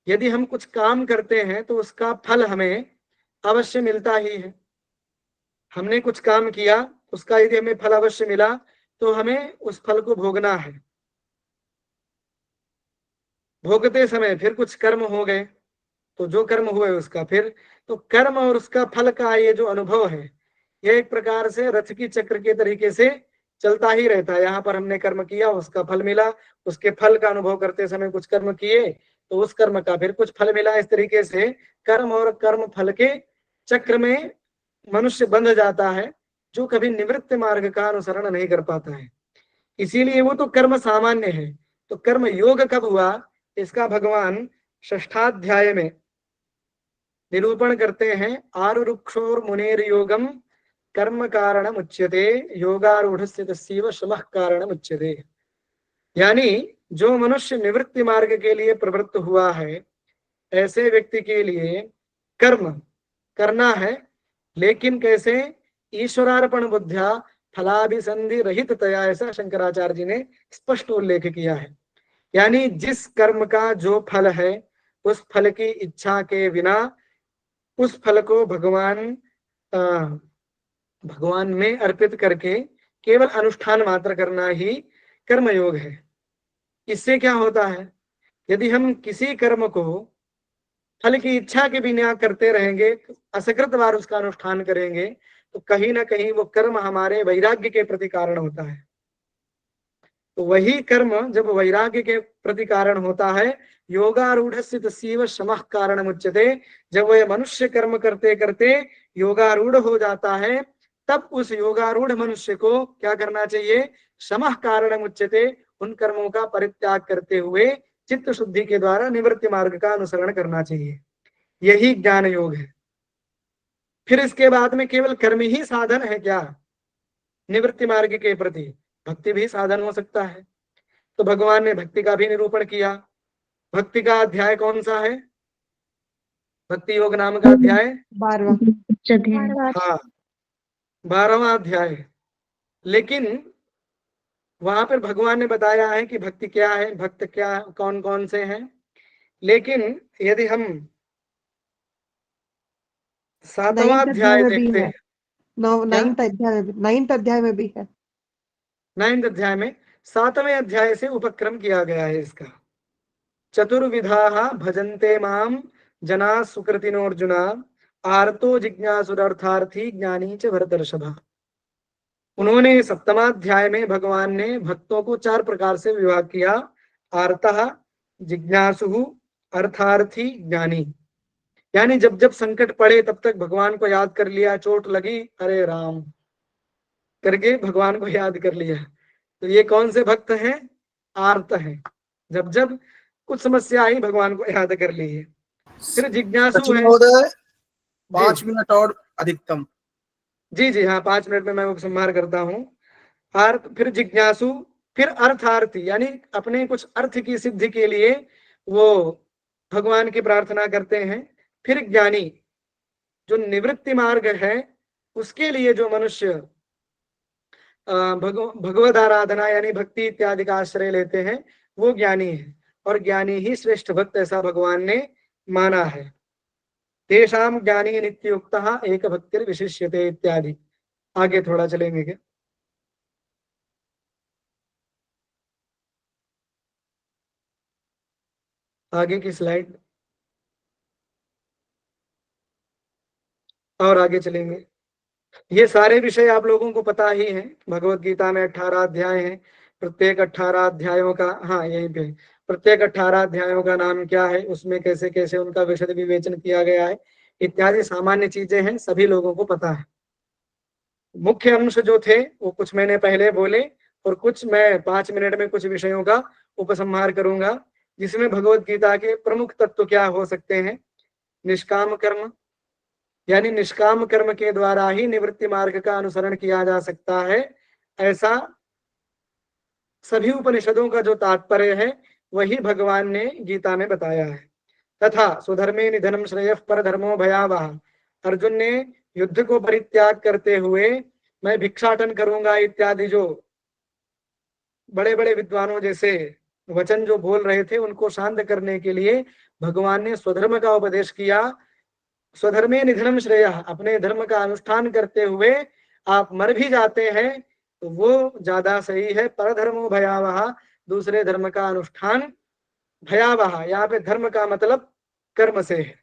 यदि हम कुछ काम करते हैं तो उसका फल हमें अवश्य मिलता ही है। हमने कुछ काम किया, उसका यदि हमें फल अवश्य मिला तो हमें उस फल को भोगना है। भोगते समय फिर कुछ कर्म हो गए, तो जो कर्म हुए उसका फिर, तो कर्म और उसका फल का ये जो अनुभव है, ये एक प्रकार से रथ की चक्र के तरीके से चलता ही रहता है। यहाँ पर हमने कर्म किया, उसका फल मिला, उसके फल का अनुभव करते समय कुछ कर्म किए तो उस कर्म का फिर कुछ फल मिला। इस तरीके से कर्म और कर्म फल के चक्र में मनुष्य बंध जाता है, जो कभी निवृत्त मार्ग का अनुसरण नहीं कर पाता है। इसीलिए वो तो कर्म सामान्य है। तो कर्म योग कब हुआ, इसका भगवान षष्ठाध्याय में निरूपण करते हैं। आरुरुक्षोर मुनेर योगम कर्म कारणम उच्यते, योगारूढ़स्य तस्यैव श्रमः कारणम उच्यते। यानी जो मनुष्य निवृत्ति मार्ग के लिए प्रवृत्त हुआ है, ऐसे व्यक्ति के लिए कर्म करना है, लेकिन कैसे? ईश्वरार्पण बुद्ध्या फलाभिसंधि रहित तया, ऐसा शंकराचार्य जी ने स्पष्ट उल्लेख किया है। यानी जिस कर्म का जो फल है, उस फल की इच्छा के बिना उस फल को भगवान में अर्पित करके केवल अनुष्ठान मात्र करना ही कर्मयोग है। इससे क्या होता है, यदि हम किसी कर्म को फल की इच्छा के बिना करते रहेंगे, असकृत बार उसका अनुष्ठान करेंगे, तो कहीं ना कहीं वो कर्म हमारे वैराग्य के प्रति कारण होता है। तो वही कर्म जब वैराग्य के प्रति कारण होता है, योगारूढ़स्य तस्यैव श्रमः कारणम उच्यते, जब वह मनुष्य कर्म करते करते योगारूढ़ हो जाता है, तब उस योगारूढ़ मनुष्य को क्या करना चाहिए? श्रमः कारणम उच्यते, उन कर्मों का परित्याग करते हुए चित्त शुद्धि के द्वारा निवृत्ति मार्ग का अनुसरण करना चाहिए। यही ज्ञान योग है। फिर इसके बाद में केवल कर्म ही साधन है क्या निवृत्ति मार्ग के प्रति? भक्ति भी साधन हो सकता है। तो भगवान ने भक्ति का भी निरूपण किया। भक्ति का अध्याय कौन सा है? भक्ति योग नाम का अध्याय 12वां। हाँ, 12वां अध्याय। लेकिन वहां पर भगवान ने बताया है कि भक्ति क्या है, भक्त क्या कौन कौन से हैं। लेकिन यदि हम 7वां अध्याय देखते हैं, 9th अध्याय में भी है। 9th अध्याय में 7वें अध्याय से उपक्रम किया गया है इसका। चतुर्विधा भजन्ते माम जना सुकृतिनोर्जुन, आर्तो जिज्ञासुरर्थार्थी ज्ञानी च भरतर्षभ। उन्होंने 7वाध्याय में भगवान ने भक्तों को 4 प्रकार से विभाग किया। आर्तः, जिज्ञासु, अर्थार्थी, ज्ञानी। यानी जब जब संकट पड़े तब तक भगवान को याद कर लिया, चोट लगी अरे राम करके भगवान को याद कर लिया। तो ये कौन से भक्त हैं? आर्त हैं, जब जब कुछ समस्या आई भगवान को याद कर ली है। फिर जिज्ञासु है। 5 मिनट और अधिकतम जी जी हाँ, 5 मिनट में मैं उपसंहार करता हूँ। अर्थ, फिर जिज्ञासु, फिर अर्थार्थी, यानी अपने कुछ अर्थ की सिद्धि के लिए वो भगवान की प्रार्थना करते हैं। फिर ज्ञानी, जो निवृत्ति मार्ग है उसके लिए जो मनुष्य भगवद आराधना यानी भक्ति इत्यादि का आश्रय लेते हैं, वो ज्ञानी है, और ज्ञानी ही श्रेष्ठ भक्त ऐसा भगवान ने माना है। तेषाम ज्ञानी नित्युक्तः एक भक्तिर विशिष्यते इत्यादि। आगे थोड़ा चलेंगे क्या? आगे की स्लाइड, और आगे चलेंगे। ये सारे विषय आप लोगों को पता ही है। भगवत गीता में 18 अध्याय हैं। प्रत्येक 18 अध्यायों का, हाँ यहीं पे, प्रत्येक 18 अध्यायों का नाम क्या है, उसमें कैसे कैसे उनका विशद विवेचन किया गया है, इत्यादि सामान्य चीजें हैं, सभी लोगों को पता है। मुख्य अंश जो थे वो कुछ मैंने पहले बोले, और कुछ मैं 5 मिनट में कुछ विषयों का उपसंहार करूंगा, जिसमें भगवत गीता के प्रमुख तत्व क्या हो सकते हैं। निष्काम कर्म, यानी निष्काम कर्म के द्वारा ही निवृत्ति मार्ग का अनुसरण किया जा सकता है, ऐसा सभी उपनिषदों का जो तात्पर्य है वही भगवान ने गीता में बताया है। तथा स्वधर्मे निधनम श्रेयः परधर्मो भयावह, अर्जुन ने युद्ध को परित्याग करते हुए मैं भिक्षाटन करूंगा इत्यादि जो बड़े बड़े विद्वानों जैसे वचन जो बोल रहे थे, उनको शांत करने के लिए भगवान ने स्वधर्म का उपदेश किया। स्वधर्मे निधनम श्रेयः, अपने धर्म का अनुष्ठान करते हुए आप मर भी जाते हैं तो वो ज्यादा सही है। परधर्मो भयावह, दूसरे धर्म का अनुष्ठान, भयावह यहाँ पे धर्म का मतलब कर्म से है।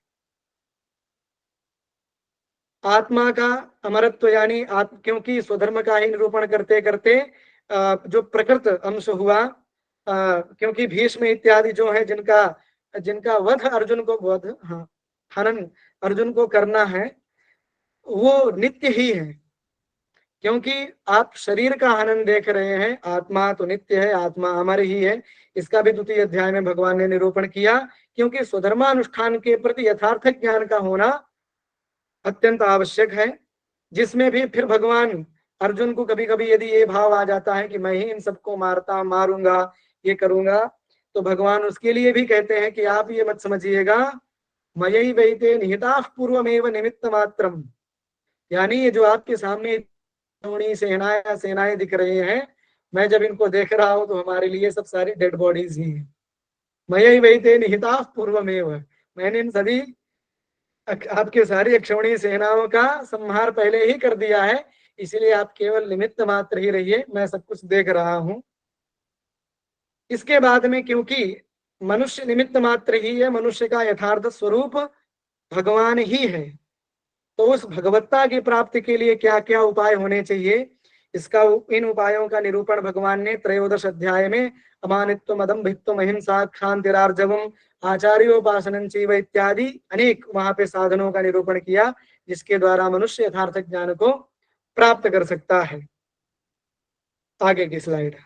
आत्मा का अमरत्व, यानी क्योंकि स्वधर्म का ही निरूपण करते करते जो प्रकृत अंश हुआ, क्योंकि भीष्म इत्यादि जो है जिनका वध अर्जुन को, वध हाँ हनन अर्जुन को करना है, वो नित्य ही है। क्योंकि आप शरीर का हनन देख रहे हैं, आत्मा तो नित्य है, आत्मा अमर ही है। इसका भी 2 अध्याय में भगवान ने निरूपण किया। क्योंकि स्वधर्मानुष्ठान के प्रति यथार्थ ज्ञान का होना अत्यंत आवश्यक है, जिसमें भी फिर भगवान अर्जुन को कभी कभी यदि ये भाव आ जाता है कि मैं ही इन सबको मारूंगा, ये करूंगा, तो भगवान उसके लिए भी कहते हैं कि आप ये मत समझिएगा, मयि वैते निहिताः पूर्वमेव निमित्त मात्रम, यानी ये जो आपके सामने सेनाएं दिख रही हैं, मैं जब इनको देख रहा हूं तो हमारे लिए सब सारी डेड बॉडीज ही हैं। मयि वैते निहिताः पूर्वमेव, मैंने इन सभी आपके सारी अक्षौणी सेनाओं का संहार पहले ही कर दिया है, इसलिए आप केवल निमित्त मात्र ही रहिए, मैं सब कुछ देख रहा हूं। इसके बाद में, क्योंकि मनुष्य निमित्त मात्र ही है, मनुष्य का यथार्थ स्वरूप भगवान ही है, तो उस भगवत्ता की प्राप्ति के लिए क्या क्या उपाय होने चाहिए, इसका इन उपायों का निरूपण भगवान ने 13 अध्याय में अमानित्वम अदम्भित्वम अहिंसा क्षांतिरार्जवम आचार्योपासनं चैव इत्यादि अनेक वहां पे साधनों का निरूपण किया, जिसके द्वारा मनुष्य यथार्थ ज्ञान को प्राप्त कर सकता है। आगे की स्लाइड,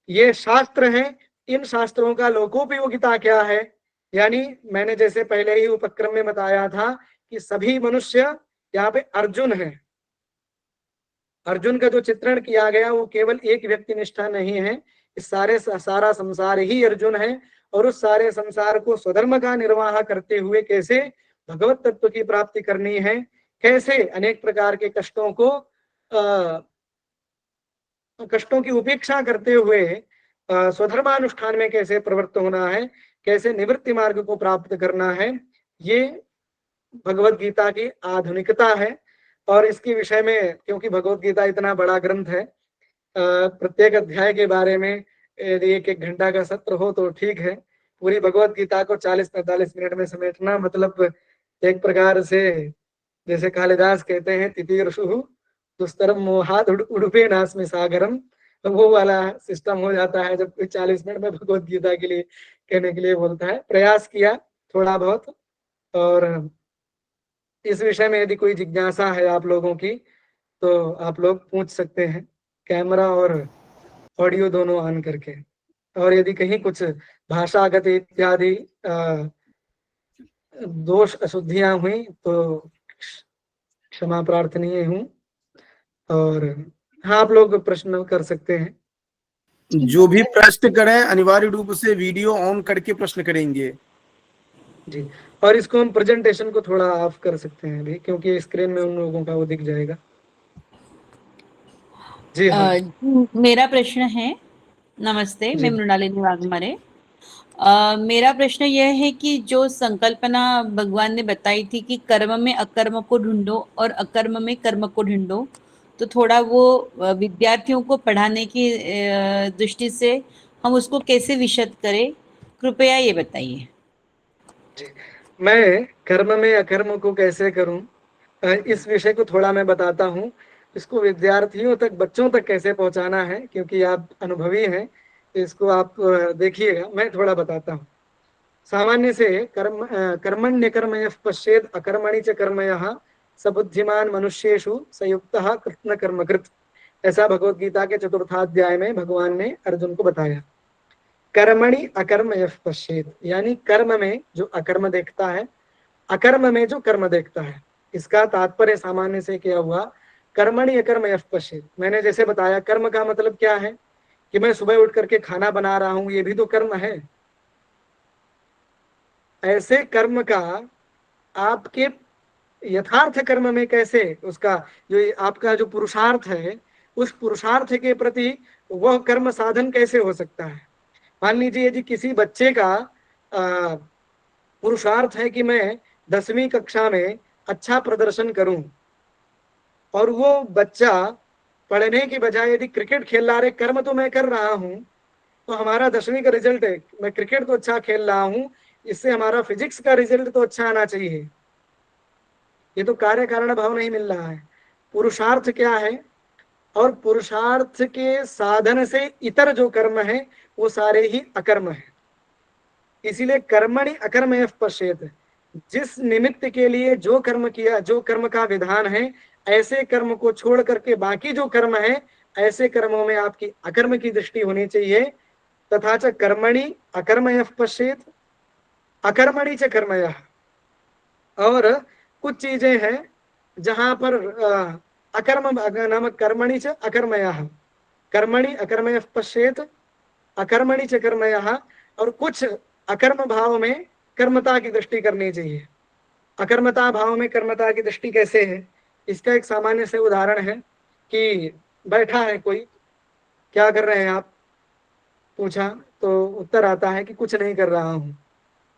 ये शास्त्र हैं, इन शास्त्रों का लोकोपयोगिता क्या है, यानी मैंने जैसे पहले ही उपक्रम में बताया था कि सभी मनुष्य यहाँ पे अर्जुन है। अर्जुन का जो चित्रण किया गया वो केवल एक व्यक्ति निष्ठा नहीं है, इस सारा संसार ही अर्जुन है, और उस सारे संसार को स्वधर्म का निर्वाह करते हुए कैसे भगवत तत्व की प्राप्ति करनी है, कैसे अनेक प्रकार के कष्टों की उपेक्षा करते हुए स्वधर्मानुष्ठान में कैसे प्रवृत्त होना है, कैसे निवृत्ति मार्ग को प्राप्त करना है, ये भगवत गीता की आधुनिकता है। और इसके विषय में, क्योंकि भगवत गीता इतना बड़ा ग्रंथ है, प्रत्येक अध्याय के बारे में यदि 1-1 घंटा का सत्र हो तो ठीक है, पूरी भगवत गीता को 40-45 मिनट में समेटना मतलब एक प्रकार से, जैसे कालिदास कहते हैं, तितीर्षु दुस्तरम मोहात उड़ुपे नास्मि सागरम, तो वो वाला सिस्टम हो जाता है जब कोई 40 मिनट में भगवत गीता के लिए कहने के लिए बोलता है। प्रयास किया थोड़ा बहुत, और इस विषय में यदि कोई जिज्ञासा है आप लोगों की तो आप लोग पूछ सकते हैं, कैमरा और ऑडियो दोनों ऑन करके। और यदि कहीं कुछ भाषागत इत्यादि दोष अशुद्धियां हुई तो क्षमा प्रार्थनीय हूँ। और हाँ, आप लोग प्रश्न कर सकते हैं। जो भी प्रश्न करें अनिवार्य रूप से वीडियो ऑन करके प्रश्न करेंगे। जी, और इसको हम प्रेजेंटेशन को थोड़ा ऑफ कर सकते हैं अभी, क्योंकि स्क्रीन में उन लोगों का वो दिख जाएगा। जी हाँ। मेरा प्रश्न है, नमस्ते, जी। मैं मृणालिनी वाघमारे। मेरा प्रश्न यह है कि जो संकल्पना भगवान ने बताई थी कि कर्म में अकर्म को ढूंढो और अकर्म में कर्म को ढूंढो, तो थोड़ा वो विद्यार्थियों को पढ़ाने की दृष्टि से हम उसको कैसे विशद करें, कृपया ये बताइए। जी, मैं कर्म में अकर्म को कैसे करूं, इस विषय को थोड़ा मैं बताता हूं। इसको विद्यार्थियों तक, बच्चों तक कैसे पहुंचाना है, क्योंकि आप अनुभवी हैं, इसको आप देखिएगा, मैं थोड़ा बताता हूं। सामान्य से कर्मण्य कर्मयः पश्येद अकर्मणि च कर्मयः सबुद्धिमान मनुष्येषु संयुक्तः कृत्न कर्मकृत, ऐसा भगवत गीता के 4th अध्याय में भगवान ने अर्जुन को बताया। कर्मणि अकर्मयः पश्येद, यानी कर्म में जो अकर्म देखता है, अकर्म में जो कर्म देखता है। इसका तात्पर्य सामान्य से क्या हुआ, कर्मणि अकर्मयः पश्येद, मैंने जैसे बताया, कर्म का मतलब क्या है कि मैं सुबह उठ करके खाना बना रहा हूं, ये भी तो कर्म है। ऐसे कर्म का आपके यथार्थ कर्म में कैसे, उसका जो आपका जो पुरुषार्थ है, उस पुरुषार्थ के प्रति वह कर्म साधन कैसे हो सकता है। मान लीजिए यदि किसी बच्चे का पुरुषार्थ है कि मैं 10वीं कक्षा में अच्छा प्रदर्शन करूं, और वो बच्चा पढ़ने की बजाय यदि क्रिकेट खेल रहा है, कर्म तो मैं कर रहा हूं, तो हमारा 10वीं का रिजल्ट है, मैं क्रिकेट तो अच्छा खेल रहा हूं, इससे हमारा फिजिक्स का रिजल्ट तो अच्छा आना चाहिए। ये तो कार्य कारण भाव नहीं मिल रहा है। पुरुषार्थ क्या है, और पुरुषार्थ के साधन से इतर जो कर्म है वो सारे ही अकर्म है। इसीलिए कर्मणि अकर्मयः पश्येत, जिस निमित्त के लिए जो कर्म किया, जो कर्म का विधान है, ऐसे कर्म को छोड़ करके बाकी जो कर्म है, ऐसे कर्मों में आपकी अकर्म की दृष्टि होनी चाहिए। तथा च कर्मणि अकर्मयः पश्येत अकर्मणि च कर्मयः। और कुछ चीजें हैं जहां पर अकर्म नाम कर्मणि च अकर्मयः, कर्मणि अकर्मयः पश्येत अकर्मणि च कर्मयः। और कुछ अकर्म भाव में कर्मता की दृष्टि करनी चाहिए। अकर्मता भाव में कर्मता की दृष्टि कैसे है, इसका एक सामान्य से उदाहरण है कि बैठा है कोई, क्या कर रहे हैं आप, पूछा तो उत्तर आता है कि कुछ नहीं कर रहा हूं।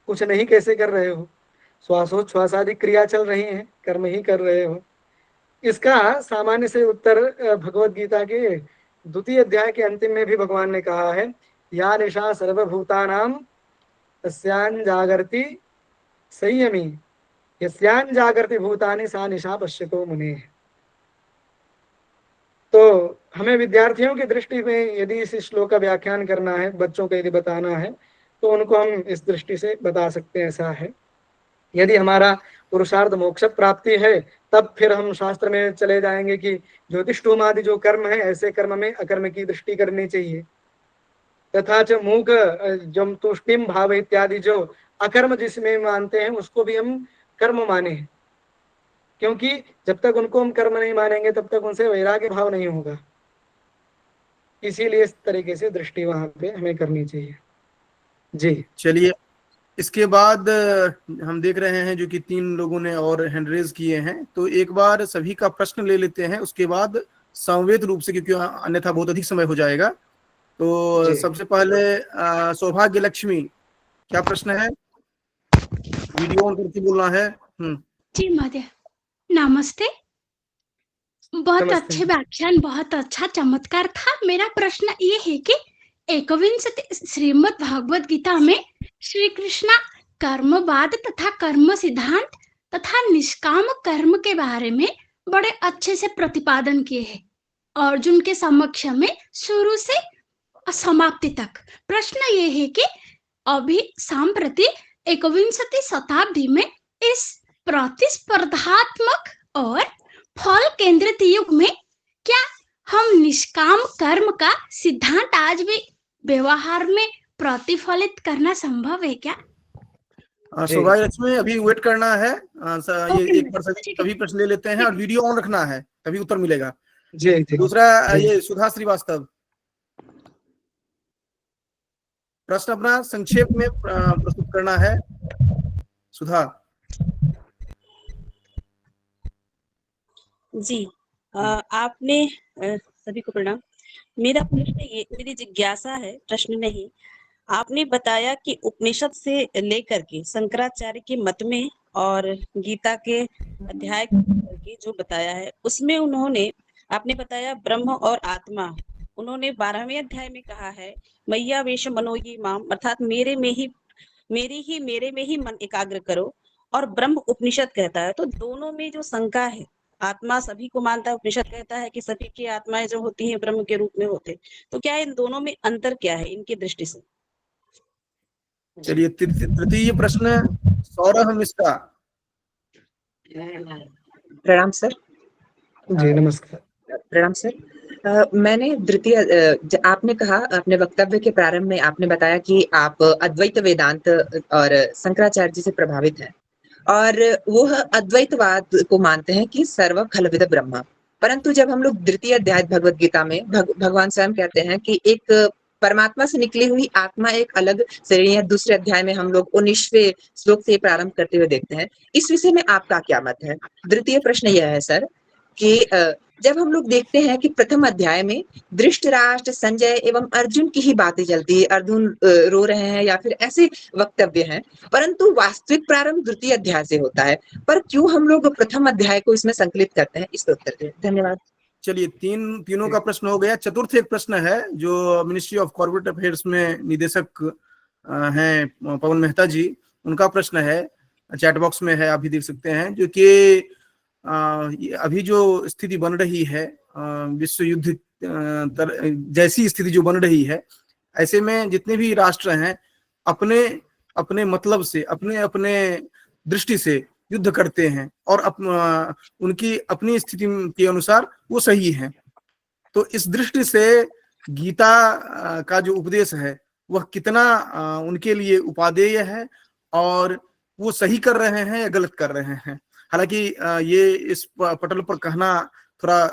कुछ नहीं कैसे कर रहे हो, श्वासोच्छ्वास आदि क्रिया चल रही है, कर्म ही कर रहे हो। इसका सामान्य से उत्तर भगवत गीता के 2nd अध्याय के अंतिम में भी भगवान ने कहा है, या निशा सर्वभूतानां तस्यां जागर्ति संयमी यस्यां जागर्ति भूतानि सा निशा पश्यतो मुने। तो हमें विद्यार्थियों की दृष्टि में यदि इस श्लोक का व्याख्यान करना है, बच्चों को यदि बताना है, तो उनको हम इस दृष्टि से बता सकते हैं। ऐसा है, यदि हमारा पुरुषार्थ मोक्ष प्राप्ति है, तब फिर हम शास्त्र में चले जाएंगे कि ज्योतिष्ठोम आदि जो कर्म है, ऐसे कर्म में अकर्म की दृष्टि करनी चाहिए। तथा च मूक जम तुष्टिम भाव इत्यादि जो अकर्म जिसमें मानते हैं, उसको भी हम कर्म माने हैं, क्योंकि जब तक उनको हम कर्म नहीं मानेंगे तब तक उनसे वैराग्य भाव नहीं होगा। इसीलिए इस तरीके से दृष्टि वहां पे हमें करनी चाहिए। जी चलिए, इसके बाद हम देख रहे हैं जो कि 3 लोगों ने और हैंड रेज किए हैं, तो एक बार सभी का प्रश्न ले लेते हैं, उसके बाद संवेद रूप से, क्योंकि अन्यथा बहुत अधिक समय हो जाएगा। तो सबसे पहले सौभाग्य लक्ष्मी, क्या प्रश्न है, वीडियो ऑन करके बोलना है। जी महोदय, नमस्ते। बहुत अच्छे व्याख्यान, बहुत अच्छा चमत्कार था। मेरा प्रश्न ये है कि 21 श्रीमद् भागवत गीता में श्री कृष्ण कर्मवाद तथा कर्म सिद्धांत तथा निष्काम कर्म के बारे में बड़े अच्छे से प्रतिपादन किए हैं अर्जुन के समक्ष में, शुरू से समाप्ति तक। प्रश्न ये है कि अभी सांप्रति 21वीं शताब्दी में इस प्रतिस्पर्धात्मक और फल केंद्रित युग में क्या हम निष्काम कर्म का सिद्धांत आज भी व्यवहार में प्रतिफलित करना संभव है क्या? सौभाग्य लक्ष्मी, अभी वेट करना है। ये एक बार सभी प्रश्न ले लेते हैं और वीडियो ऑन रखना है, तभी उत्तर मिलेगा। जी जी दूसरा जी। ये सुधा श्रीवास्तव, प्रश्न अपना संक्षेप में प्रस्तुत करना है। सुधा। जी आपने सभी को प्रणाम। मेरा प्रश्न ये, मेरी जिज्ञासा है, प्रश्न नहीं। आपने बताया कि उपनिषद से लेकर के शंकराचार्य के मत में और गीता के अध्याय के जो बताया है उसमें उन्होंने, आपने बताया ब्रह्म और आत्मा, उन्होंने 12वें अध्याय में कहा है मैया वेश मनोये माम, अर्थात मेरे में ही मेरे में ही मन एकाग्र करो, और ब्रह्म उपनिषद कहता है। तो दोनों में जो शंका है, आत्मा सभी को मानता है, उपनिषद कहता है कि सभी की आत्माएं जो होती हैं ब्रह्म के रूप में होते, तो क्या इन दोनों में अंतर क्या है इनकी दृष्टि से? चलिए तृतीय प्रश्न सौरभ मिश्रा। प्रणाम सर। जी नमस्कार। प्रणाम सर। मैंने द्वितीय आपने कहा अपने वक्तव्य के प्रारंभ में आपने बताया कि आप अद्वैत वेदांत और शंकराचार्य जी से प्रभावित हैं और वो अद्वैतवाद को मानते हैं कि सर्व खलविद ब्रह्म। परंतु जब हम लोग द्वितीय अध्याय भगवद गीता में भगवान स्वयं कहते हैं कि एक परमात्मा से निकली हुई आत्मा एक अलग श्रेणी है, दूसरे अध्याय में हम लोग 19वें श्लोक से प्रारंभ करते हुए देखते हैं। इस विषय में आपका क्या मत है? द्वितीय प्रश्न यह है सर कि जब हम लोग देखते हैं कि प्रथम अध्याय में धृतराष्ट्र, संजय एवं अर्जुन की ही बातें चलती है, अर्जुन रो रहे हैं या फिर ऐसे वक्तव्य हैं, परंतु वास्तविक प्रारंभ द्वितीय अध्याय से होता है, पर क्यों हम लोग प्रथम अध्याय को इसमें संकलित करते हैं? इस पर उत्तर दें। धन्यवाद। चलिए तीनों का प्रश्न हो गया। चतुर्थ एक प्रश्न है जो मिनिस्ट्री ऑफ कॉर्पोरेट अफेयर्स में निदेशक हैं पवन मेहता जी, उनका प्रश्न है, चैट बॉक्स में है, आप भी देख सकते हैं, जो कि अभी जो स्थिति बन रही है, विश्व युद्ध जैसी स्थिति जो बन रही है, ऐसे में जितने भी राष्ट्र हैं अपने अपने मतलब से, अपने अपने दृष्टि से युद्ध करते हैं और उनकी अपनी स्थिति के अनुसार वो सही है। तो इस दृष्टि से गीता का जो उपदेश है वह कितना उनके लिए उपादेय है और वो सही कर रहे हैं या गलत कर रहे हैं। हालांकि ये इस पटल पर कहना थोड़ा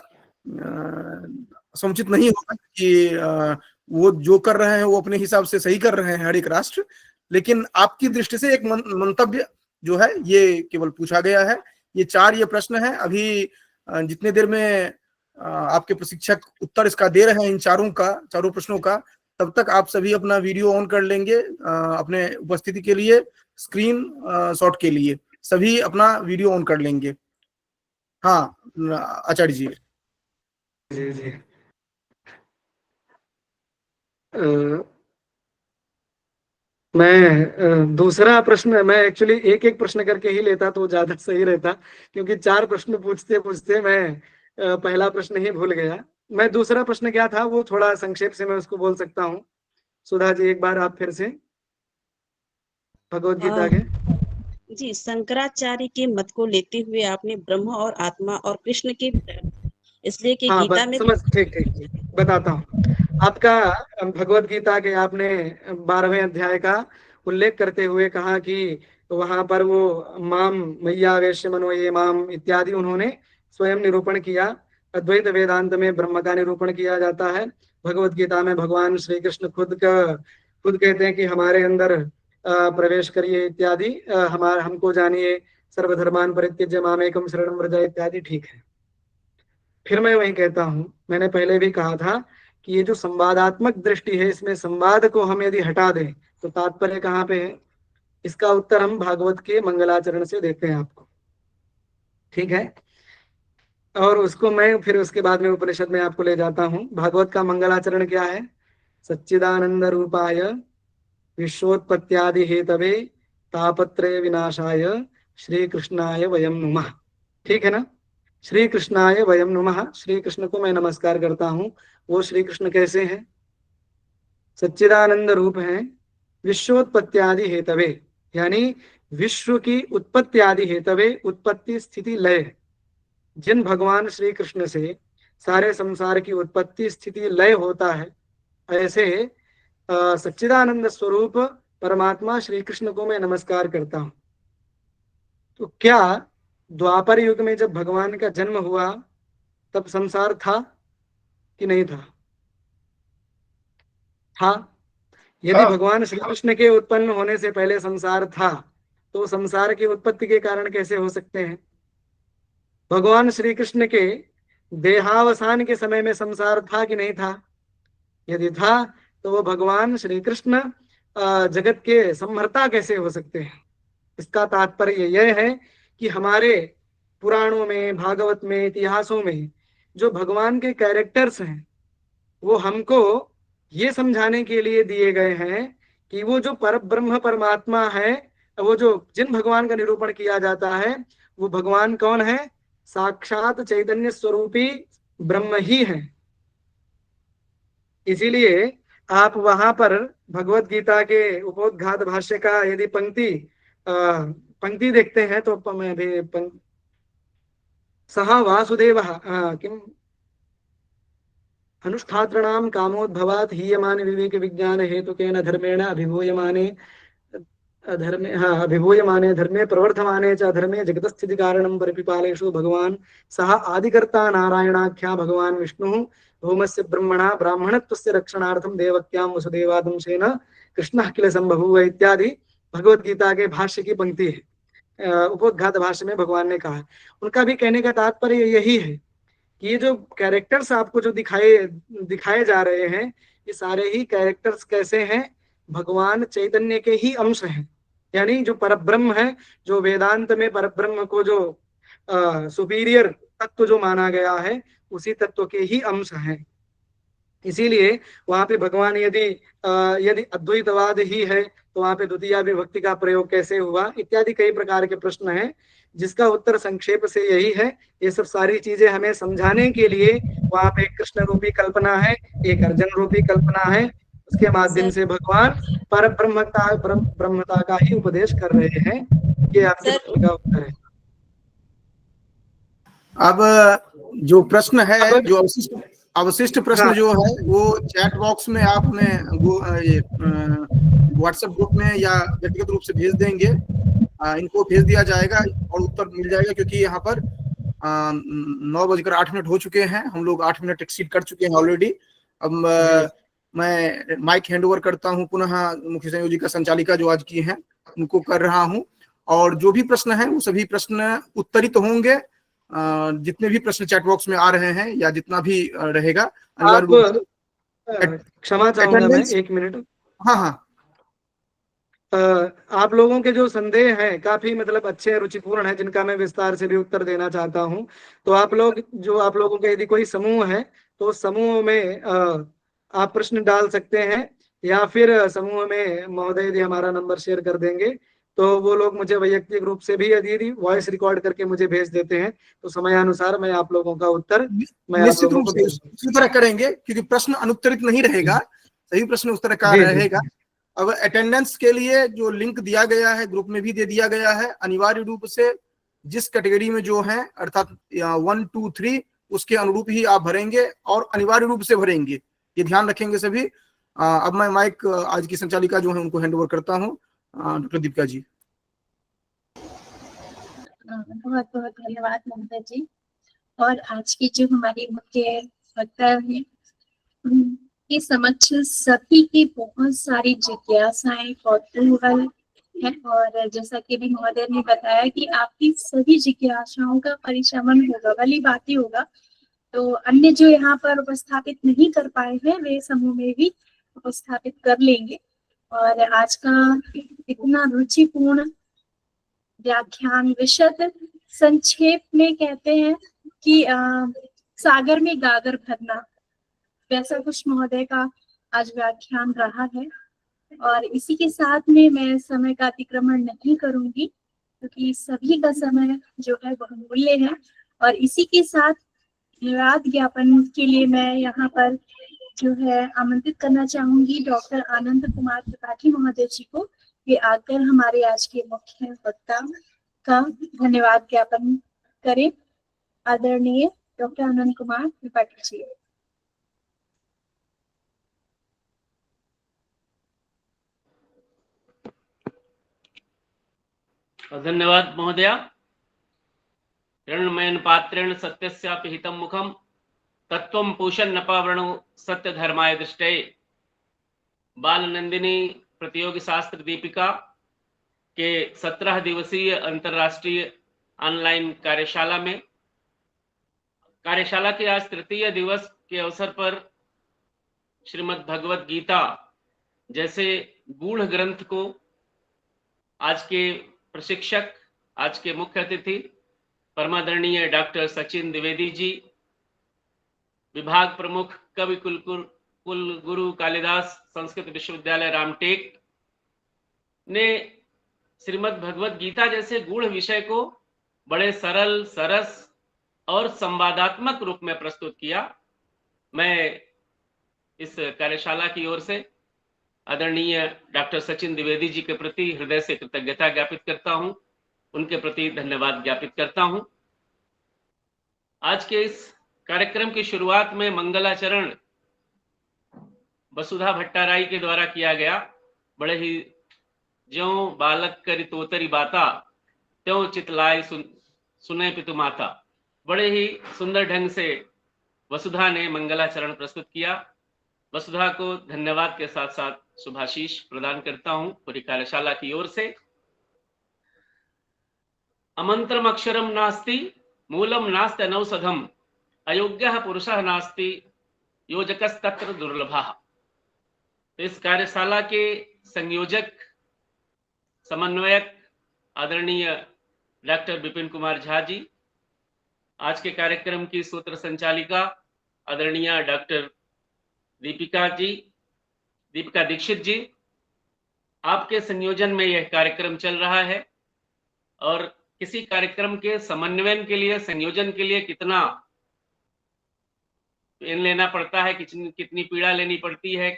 समुचित नहीं होगा कि वो जो कर रहे हैं वो अपने हिसाब से सही कर रहे हैं हर एक राष्ट्र, लेकिन आपकी दृष्टि से एक मंतव्य जो है ये केवल पूछा गया है। ये ये प्रश्न है। अभी जितने देर में आपके प्रशिक्षक उत्तर इसका दे रहे हैं इन चारों प्रश्नों का, तब तक आप सभी अपना वीडियो ऑन कर लेंगे अपने उपस्थिति के लिए, स्क्रीन शॉट के लिए सभी अपना वीडियो ऑन कर लेंगे। हाँ आचार्य जी। जी जी मैं दूसरा प्रश्न, मैं एक्चुअली एक एक प्रश्न करके ही लेता तो ज्यादा सही रहता, क्योंकि 4 प्रश्न पूछते पूछते मैं पहला प्रश्न ही भूल गया। मैं दूसरा प्रश्न क्या था वो थोड़ा संक्षेप से मैं उसको बोल सकता हूँ। सुधा जी एक बार आप फिर से भगवद गीता के। जी, शंकराचार्य के मत को लेते हुए आपने ब्रह्म और आत्मा और कृष्ण के, इसलिए कि हाँ, गीता में समझ, ठीक बताता हूँ। आपका भगवद गीता के आपने 12वें अध्याय का उल्लेख करते हुए कहा कि वहां पर वो माम मैया वैश्य मनो ये माम इत्यादि उन्होंने स्वयं निरूपण किया। अद्वैत वेदांत में ब्रह्म का निरूपण किया जाता है। भगवद गीता में भगवान श्री कृष्ण खुद कहते हैं कि हमारे अंदर प्रवेश करिए इत्यादि, हमको जानिए, सर्वधर्मान परित्यज्य मामेकम शरणं व्रज इत्यादि। ठीक है, फिर मैं वही कहता हूं, मैंने पहले भी कहा था कि ये जो संवादात्मक दृष्टि है, इसमें संवाद को हम यदि हटा दें तो तात्पर्य कहाँ पे है? इसका उत्तर हम भागवत के मंगलाचरण से देते हैं आपको, ठीक है? और उसको मैं फिर उसके बाद में उपनिषद में आपको ले जाता हूं। भागवत का मंगलाचरण क्या है? सच्चिदानंद रूपाय विश्वोत्पत्त्यादि हेतवे तापत्रय विनाशाय श्री कृष्णाय वयम नुमः। ठीक है ना? श्री कृष्णाय वयम नुमः, श्री कृष्ण को मैं नमस्कार करता हूं। वो श्री कृष्ण कैसे हैं? सच्चिदानंद रूप हैं, विश्वोत्पत्त्यादि हेतवे, यानी विश्व की उत्पत्ति आदि हेतवे, उत्पत्ति स्थिति लय, जिन भगवान श्री कृष्ण से सारे संसार की उत्पत्ति स्थिति लय होता है, ऐसे सच्चिदानंद स्वरूप परमात्मा श्री कृष्ण को मैं नमस्कार करता हूं। तो क्या द्वापर युग में जब भगवान का जन्म हुआ तब संसार था कि नहीं था? था। यदि भगवान श्री कृष्ण के उत्पन्न होने से पहले संसार था, तो संसार की उत्पत्ति के कारण कैसे हो सकते हैं? भगवान श्री कृष्ण के देहावसान के समय में संसार था कि नहीं था? यदि था, तो वो भगवान श्री कृष्ण जगत के संहर्ता कैसे हो सकते हैं? इसका तात्पर्य यह है कि हमारे पुराणों में, भागवत में, इतिहासों में जो भगवान के कैरेक्टर्स हैं, वो हमको ये समझाने के लिए दिए गए हैं कि वो जो परब्रह्म परमात्मा है, वो जो जिन भगवान का निरूपण किया जाता है, वो भगवान कौन है? साक्षात चैतन्य स्वरूपी ब्रह्म ही है। इसीलिए आप वहां पर भगवत गीता के उपोद्घात भाष्य का यदि पंक्ति देखते हैं तो मैं भी सह वासुदेवः किम अनुष्ठातॄणां कामोद्भवात् हीयमाने विवेक विज्ञान हेतुकेन धर्मेण अभिभूयमाने धर्मे प्रवर्धमाने च धर्मे जगतस्थिति कारणं परिपिपालेषु भगवान सह आदिकर्ता नारायणाख्या भगवान विष्णुः भौमस्य ब्रह्मणा ब्राह्मणत्वस्य रक्षणार्थं देवक्यां वसुदेवादंशेन कृष्णः किल संबभूव इत्यादि भगवत गीता के भाष्य की पंक्ति है। उपोद्घात भाष्य में भगवान ने कहा। उनका भी कहने का तात्पर्य यही है कि ये जो कैरेक्टर्स आपको जो दिखाए जा रहे हैं, ये सारे ही कैरेक्टर्स कैसे हैं? भगवान चैतन्य के ही अंश हैं। यानी जो परब्रह्म है, जो वेदांत में परब्रह्म को जो सुपीरियर तत्व जो माना गया है, उसी तत्व के ही अंश हैं। इसीलिए वहां पे भगवान यदि अद्वैतवाद ही है, तो वहां पे द्वितीया विभक्ति का प्रयोग कैसे हुआ, इत्यादि कई प्रकार के प्रश्न हैं, जिसका उत्तर संक्षेप से यही है। ये सब सारी चीजें हमें समझाने के लिए वहां पे कृष्ण रूपी कल्पना है, एक अर्जुन रूपी कल्पना है, उसके माध्यम से भगवान पर ब्रह्मता का ही उपदेश कर रहे हैं। ये आपके प्रश्न का उत्तर है। अब जो प्रश्न है, जो अवशिष्ट प्रश्न जो है, वो चैट बॉक्स में आप हमें व्हाट्सएप ग्रुप में या व्यक्तिगत रूप से भेज देंगे, इनको भेज दिया जाएगा और उत्तर मिल जाएगा। क्योंकि यहाँ पर 9:08 हो चुके हैं, हम लोग 8 मिनट एक्सीड कर चुके हैं ऑलरेडी। अब मैं माइक हैंड ओवर करता हूँ पुनः मुख्य संयोजिका संचालिका जो आज की हैं, उनको कर रहा हूँ। और जो भी प्रश्न है, वो सभी प्रश्न उत्तरित होंगे। जितने भी प्रश्न चैट बॉक्स में आ रहे हैं या जितना भी रहेगा, क्षमा चाहूंगा मैं, 1 मिनट। हाँ, आप लोगों के जो संदेह हैं काफी मतलब अच्छे रुचिपूर्ण हैं, जिनका मैं विस्तार से भी उत्तर देना चाहता हूं। तो आप लोगों का यदि कोई समूह है, तो समूह में आप प्रश्न डाल सकते हैं, या फिर समूह में महोदय यदि हमारा नंबर शेयर कर देंगे, तो वो लोग मुझे वैयक्तिक रूप से भी यदि वॉइस रिकॉर्ड करके मुझे भेज देते हैं, तो समयानुसार मैं आप लोगों का उत्तर निश्चित रूप से उसी तरह करेंगे, क्योंकि प्रश्न अनुत्तरित नहीं रहेगा, सही प्रश्न उस तरह का रहेगा। अब अटेंडेंस के लिए जो लिंक दिया गया है, ग्रुप में भी दे दिया गया है। अनिवार्य रूप से जिस कैटेगरी में जो है, अर्थात 1, 2, 3, उसके अनुरूप ही आप भरेंगे और अनिवार्य रूप से भरेंगे, ये ध्यान रखेंगे सभी। अब मैं माइक आज की संचालिका जो है उनको हैंड ओवर करता हूँ, डॉक्टर दीपिका जी। बहुत बहुत धन्यवाद ममता जी। और आज की जो हमारी मुख्य वक्तव्य है, के समक्ष सभी की बहुत सारी जिज्ञासाएं कौतूहल है, और जैसा कि भी महोदय ने बताया कि आपकी सभी जिज्ञासाओं का परिशमन होगा, भली बात ही होगा। तो अन्य जो यहाँ पर उपस्थापित नहीं कर पाए हैं, वे समूह में भी उपस्थापित कर लेंगे। और आज का इतना रुचिपूर्ण व्याख्यान विशद संक्षेप में कहते हैं कि सागर में गागर भरना, वैसा कुछ महोदय का आज व्याख्यान रहा है। और इसी के साथ में मैं समय का अतिक्रमण नहीं करूंगी, क्योंकि सभी का समय जो है बहुमूल्य है। और इसी के साथ धन्यवाद ज्ञापन के लिए मैं यहाँ पर जो है आमंत्रित करना चाहूंगी डॉक्टर आनंद कुमार त्रिपाठी महोदय जी को, कि आकर हमारे आज के मुख्य वक्ता का धन्यवाद ज्ञापन करें। आदरणीय डॉक्टर आनंद कुमार त्रिपाठी जी। धन्यवाद महोदया। हिरण्मयेन पात्रेण सत्यस्यापि हितं मुखम् तत्वं पूषण नपावरणो सत्य धर्माय दृष्टये बाल नंदिनी प्रतियोगी शास्त्र दीपिका के 17 दिवसीय अंतर्राष्ट्रीय ऑनलाइन कार्यशाला के आज तृतीय दिवस के अवसर पर श्रीमद् भगवत गीता जैसे गूढ़ ग्रंथ को आज के प्रशिक्षक, आज के मुख्य अतिथि परमादरणीय डॉक्टर सचिन द्विवेदी जी, विभाग प्रमुख कवि कुलगुरु कालिदास संस्कृत विश्वविद्यालय रामटेक ने श्रीमद् भगवत गीता जैसे गूढ़ विषय को बड़े सरल, सरस और संवादात्मक रूप में प्रस्तुत किया। मैं इस कार्यशाला की ओर से आदरणीय डॉक्टर सचिन द्विवेदी जी के प्रति हृदय से कृतज्ञता ज्ञापित करता हूं, उनके प्रति धन्यवाद ज्ञापित करता हूं। आज के इस कार्यक्रम की शुरुआत में मंगलाचरण वसुधा भट्टाराई के द्वारा किया गया। बड़े ही ज्यों बालक करी तोतरी बाता त्यों चितलाए सुने पितु माता, बड़े ही सुंदर ढंग से वसुधा ने मंगलाचरण प्रस्तुत किया। वसुधा को धन्यवाद के साथ साथ शुभाशीष प्रदान करता हूं पूरी कार्यशाला की ओर से। अमंत्रम अक्षरम नास्ति मूलम नास्ति अनौषधम अयोग्यः पुरुषः नास्ति योजकस्तत्र दुर्लभः। तो इस कार्यशाला के संयोजक, समन्वयक आदरणीय डॉक्टर विपिन कुमार झा जी, आज के कार्यक्रम की सूत्र संचालिका आदरणीय डॉक्टर दीपिका दीक्षित जी, आपके संयोजन में यह कार्यक्रम चल रहा है। और किसी कार्यक्रम के समन्वयन के लिए, संयोजन के लिए कितना लेना पड़ता है, कितनी पीड़ा लेनी पड़ती है,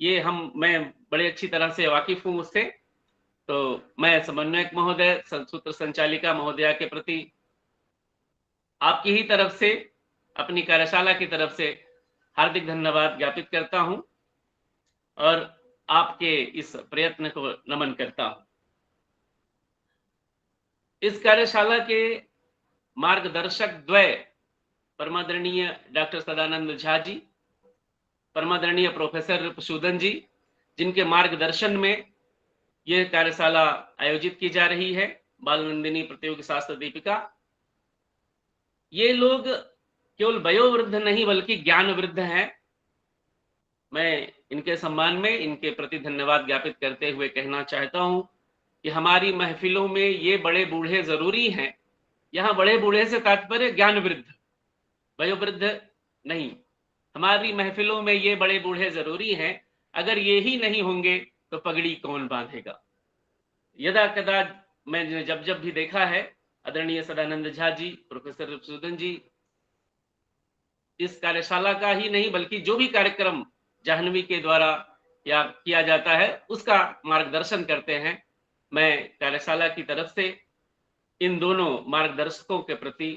ये मैं बड़े अच्छी तरह से वाकिफ हूं उससे। तो मैं समन्वयक महोदय, सूत्र संचालिका महोदया के प्रति आपकी ही तरफ से, अपनी कार्यशाला की तरफ से हार्दिक धन्यवाद ज्ञापित करता हूं और आपके इस प्रयत्न को नमन करता हूं। इस कार्यशाला के मार्गदर्शक द्वय परमादरणीय डॉक्टर सदानंद झा जी, परमादरणीय प्रोफेसर रिपुसूदन जी, जिनके मार्गदर्शन में यह कार्यशाला आयोजित की जा रही है, बाल नंदिनी प्रतियोगी शास्त्र दीपिका। ये लोग केवल वयोवृद्ध नहीं बल्कि ज्ञान वृद्ध हैं। मैं इनके सम्मान में इनके प्रति धन्यवाद ज्ञापित करते हुए कहना चाहता हूं कि हमारी महफिलों में ये बड़े बूढ़े जरूरी हैं। यहाँ बड़े बूढ़े से तात्पर्य ज्ञान वृद्ध, वयोवृद्ध नहीं। हमारी महफिलों में ये बड़े बूढ़े जरूरी हैं। अगर ये ही नहीं होंगे तो पगड़ी कौन बांधेगा। यदा कदा मैंने जब भी देखा है, आदरणीय सदानंद झा जी, प्रोफेसर रिपुसूदन जी इस कार्यशाला का ही नहीं बल्कि जो भी कार्यक्रम जाह्नवी के द्वारा या किया जाता है उसका मार्गदर्शन करते हैं। मैं कार्यशाला की तरफ से इन दोनों मार्गदर्शकों के प्रति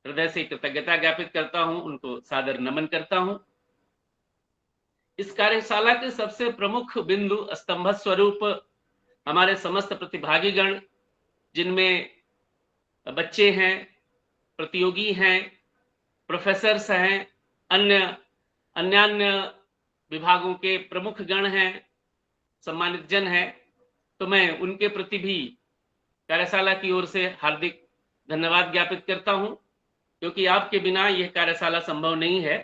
हृदय से कृतज्ञता ज्ञापित करता हूं, उनको सादर नमन करता हूं। इस कार्यशाला के सबसे प्रमुख बिंदु, स्तंभ स्वरूप हमारे समस्त प्रतिभागीगण, जिनमें बच्चे हैं, प्रतियोगी हैं, प्रोफेसर्स हैं, अन्य विभागों के प्रमुख गण हैं, सम्मानित जन हैं, तो मैं उनके प्रति भी कार्यशाला की ओर से हार्दिक धन्यवाद ज्ञापित करता हूं, क्योंकि आपके बिना यह कार्यशाला संभव नहीं है।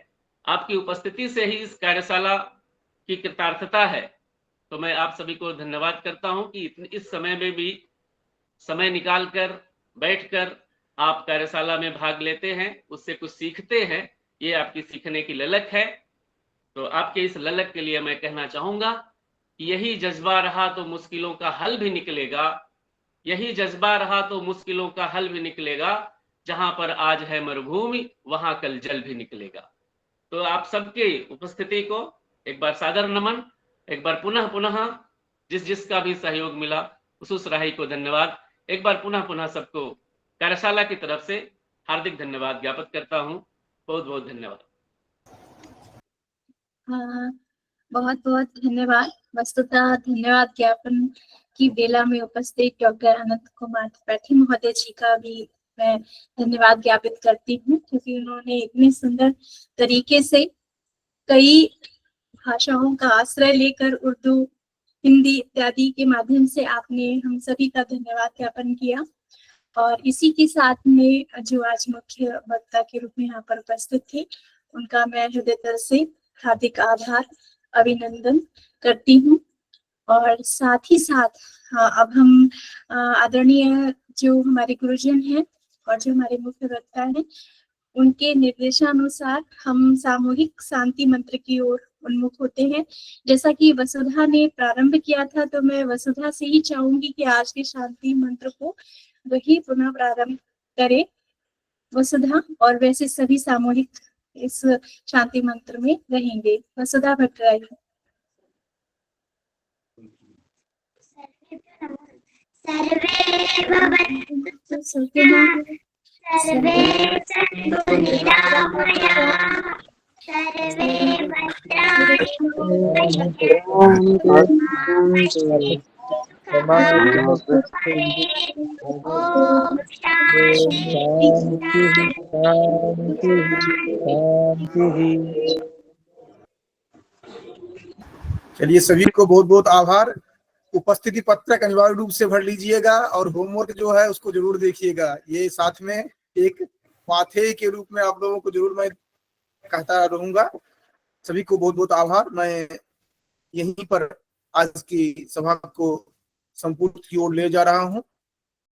आपकी उपस्थिति से ही इस कार्यशाला की कृतार्थता है। तो मैं आप सभी को धन्यवाद करता हूं कि इस समय में भी समय निकालकर बैठकर आप कार्यशाला में भाग लेते हैं, उससे कुछ सीखते हैं। ये आपकी सीखने की ललक है। तो आपके इस ललक के लिए मैं कहना चाहूंगा कि यही जज्बा रहा तो मुश्किलों का हल भी निकलेगा, यही जज्बा रहा तो मुश्किलों का हल भी निकलेगा। जहां पर आज है मरुभूमि वहां कल जल भी निकलेगा। तो आप सबके उपस्थिति को एक बार सादर नमन, एक बार पुनः जिसका भी सहयोग मिला उस राही को धन्यवाद। एक बार पुनः सबको कार्यशाला की तरफ से हार्दिक धन्यवाद ज्ञापित करता हूं। बहुत बहुत धन्यवाद। बहुत बहुत धन्यवाद। वस्तुतः धन्यवाद ज्ञापन की बेला में उपस्थित डॉक्टर अनंत कुमार त्रिपाठी महोदय जी का भी मैं धन्यवाद ज्ञापित करती हूँ, क्योंकि उन्होंने इतने सुंदर तरीके से कई भाषाओं का आश्रय लेकर उर्दू, हिंदी इत्यादि के माध्यम से आपने हम सभी का धन्यवाद ज्ञापन किया। और इसी के साथ में जो आज मुख्य वक्ता के रूप में यहाँ पर उपस्थित थे, उनका मैं हृदय से हार्दिक आभार अभिनंदन करती हूँ। और साथ ही साथ अब हम आदरणीय जो हमारे गुरुजन हैं और जो हमारे मुख्य वक्ता हैं, उनके निर्देशानुसार हम सामूहिक शांति मंत्र की ओर उन्मुख होते हैं। जैसा कि वसुधा ने प्रारंभ किया था, तो मैं वसुधा से ही चाहूंगी कि आज के शांति मंत्र को वही पुनः प्रारंभ करे वसुधा, और वैसे सभी सामूहिक इस शांति मंत्र में रहेंगे। वसुधा भट्टराई। सर्वे भवन्तु सुखिनः, सर्वे सन्तु निरामयाः, सर्वे भद्राणि पश्यन्तु मा कश्चित् ओम चलिए, सभी को बहुत बहुत आभार। उपस्थिति पत्रक अनिवार्य रूप से भर लीजिएगा और होमवर्क जो है उसको जरूर देखिएगा। ये साथ में एक पाथेय के रूप में आप लोगों को जरूर मैं कहता रहूंगा। सभी को बहुत बहुत आभार। मैं यहीं पर आज की सभा को संपूर्ण की ओर ले जा रहा हूं।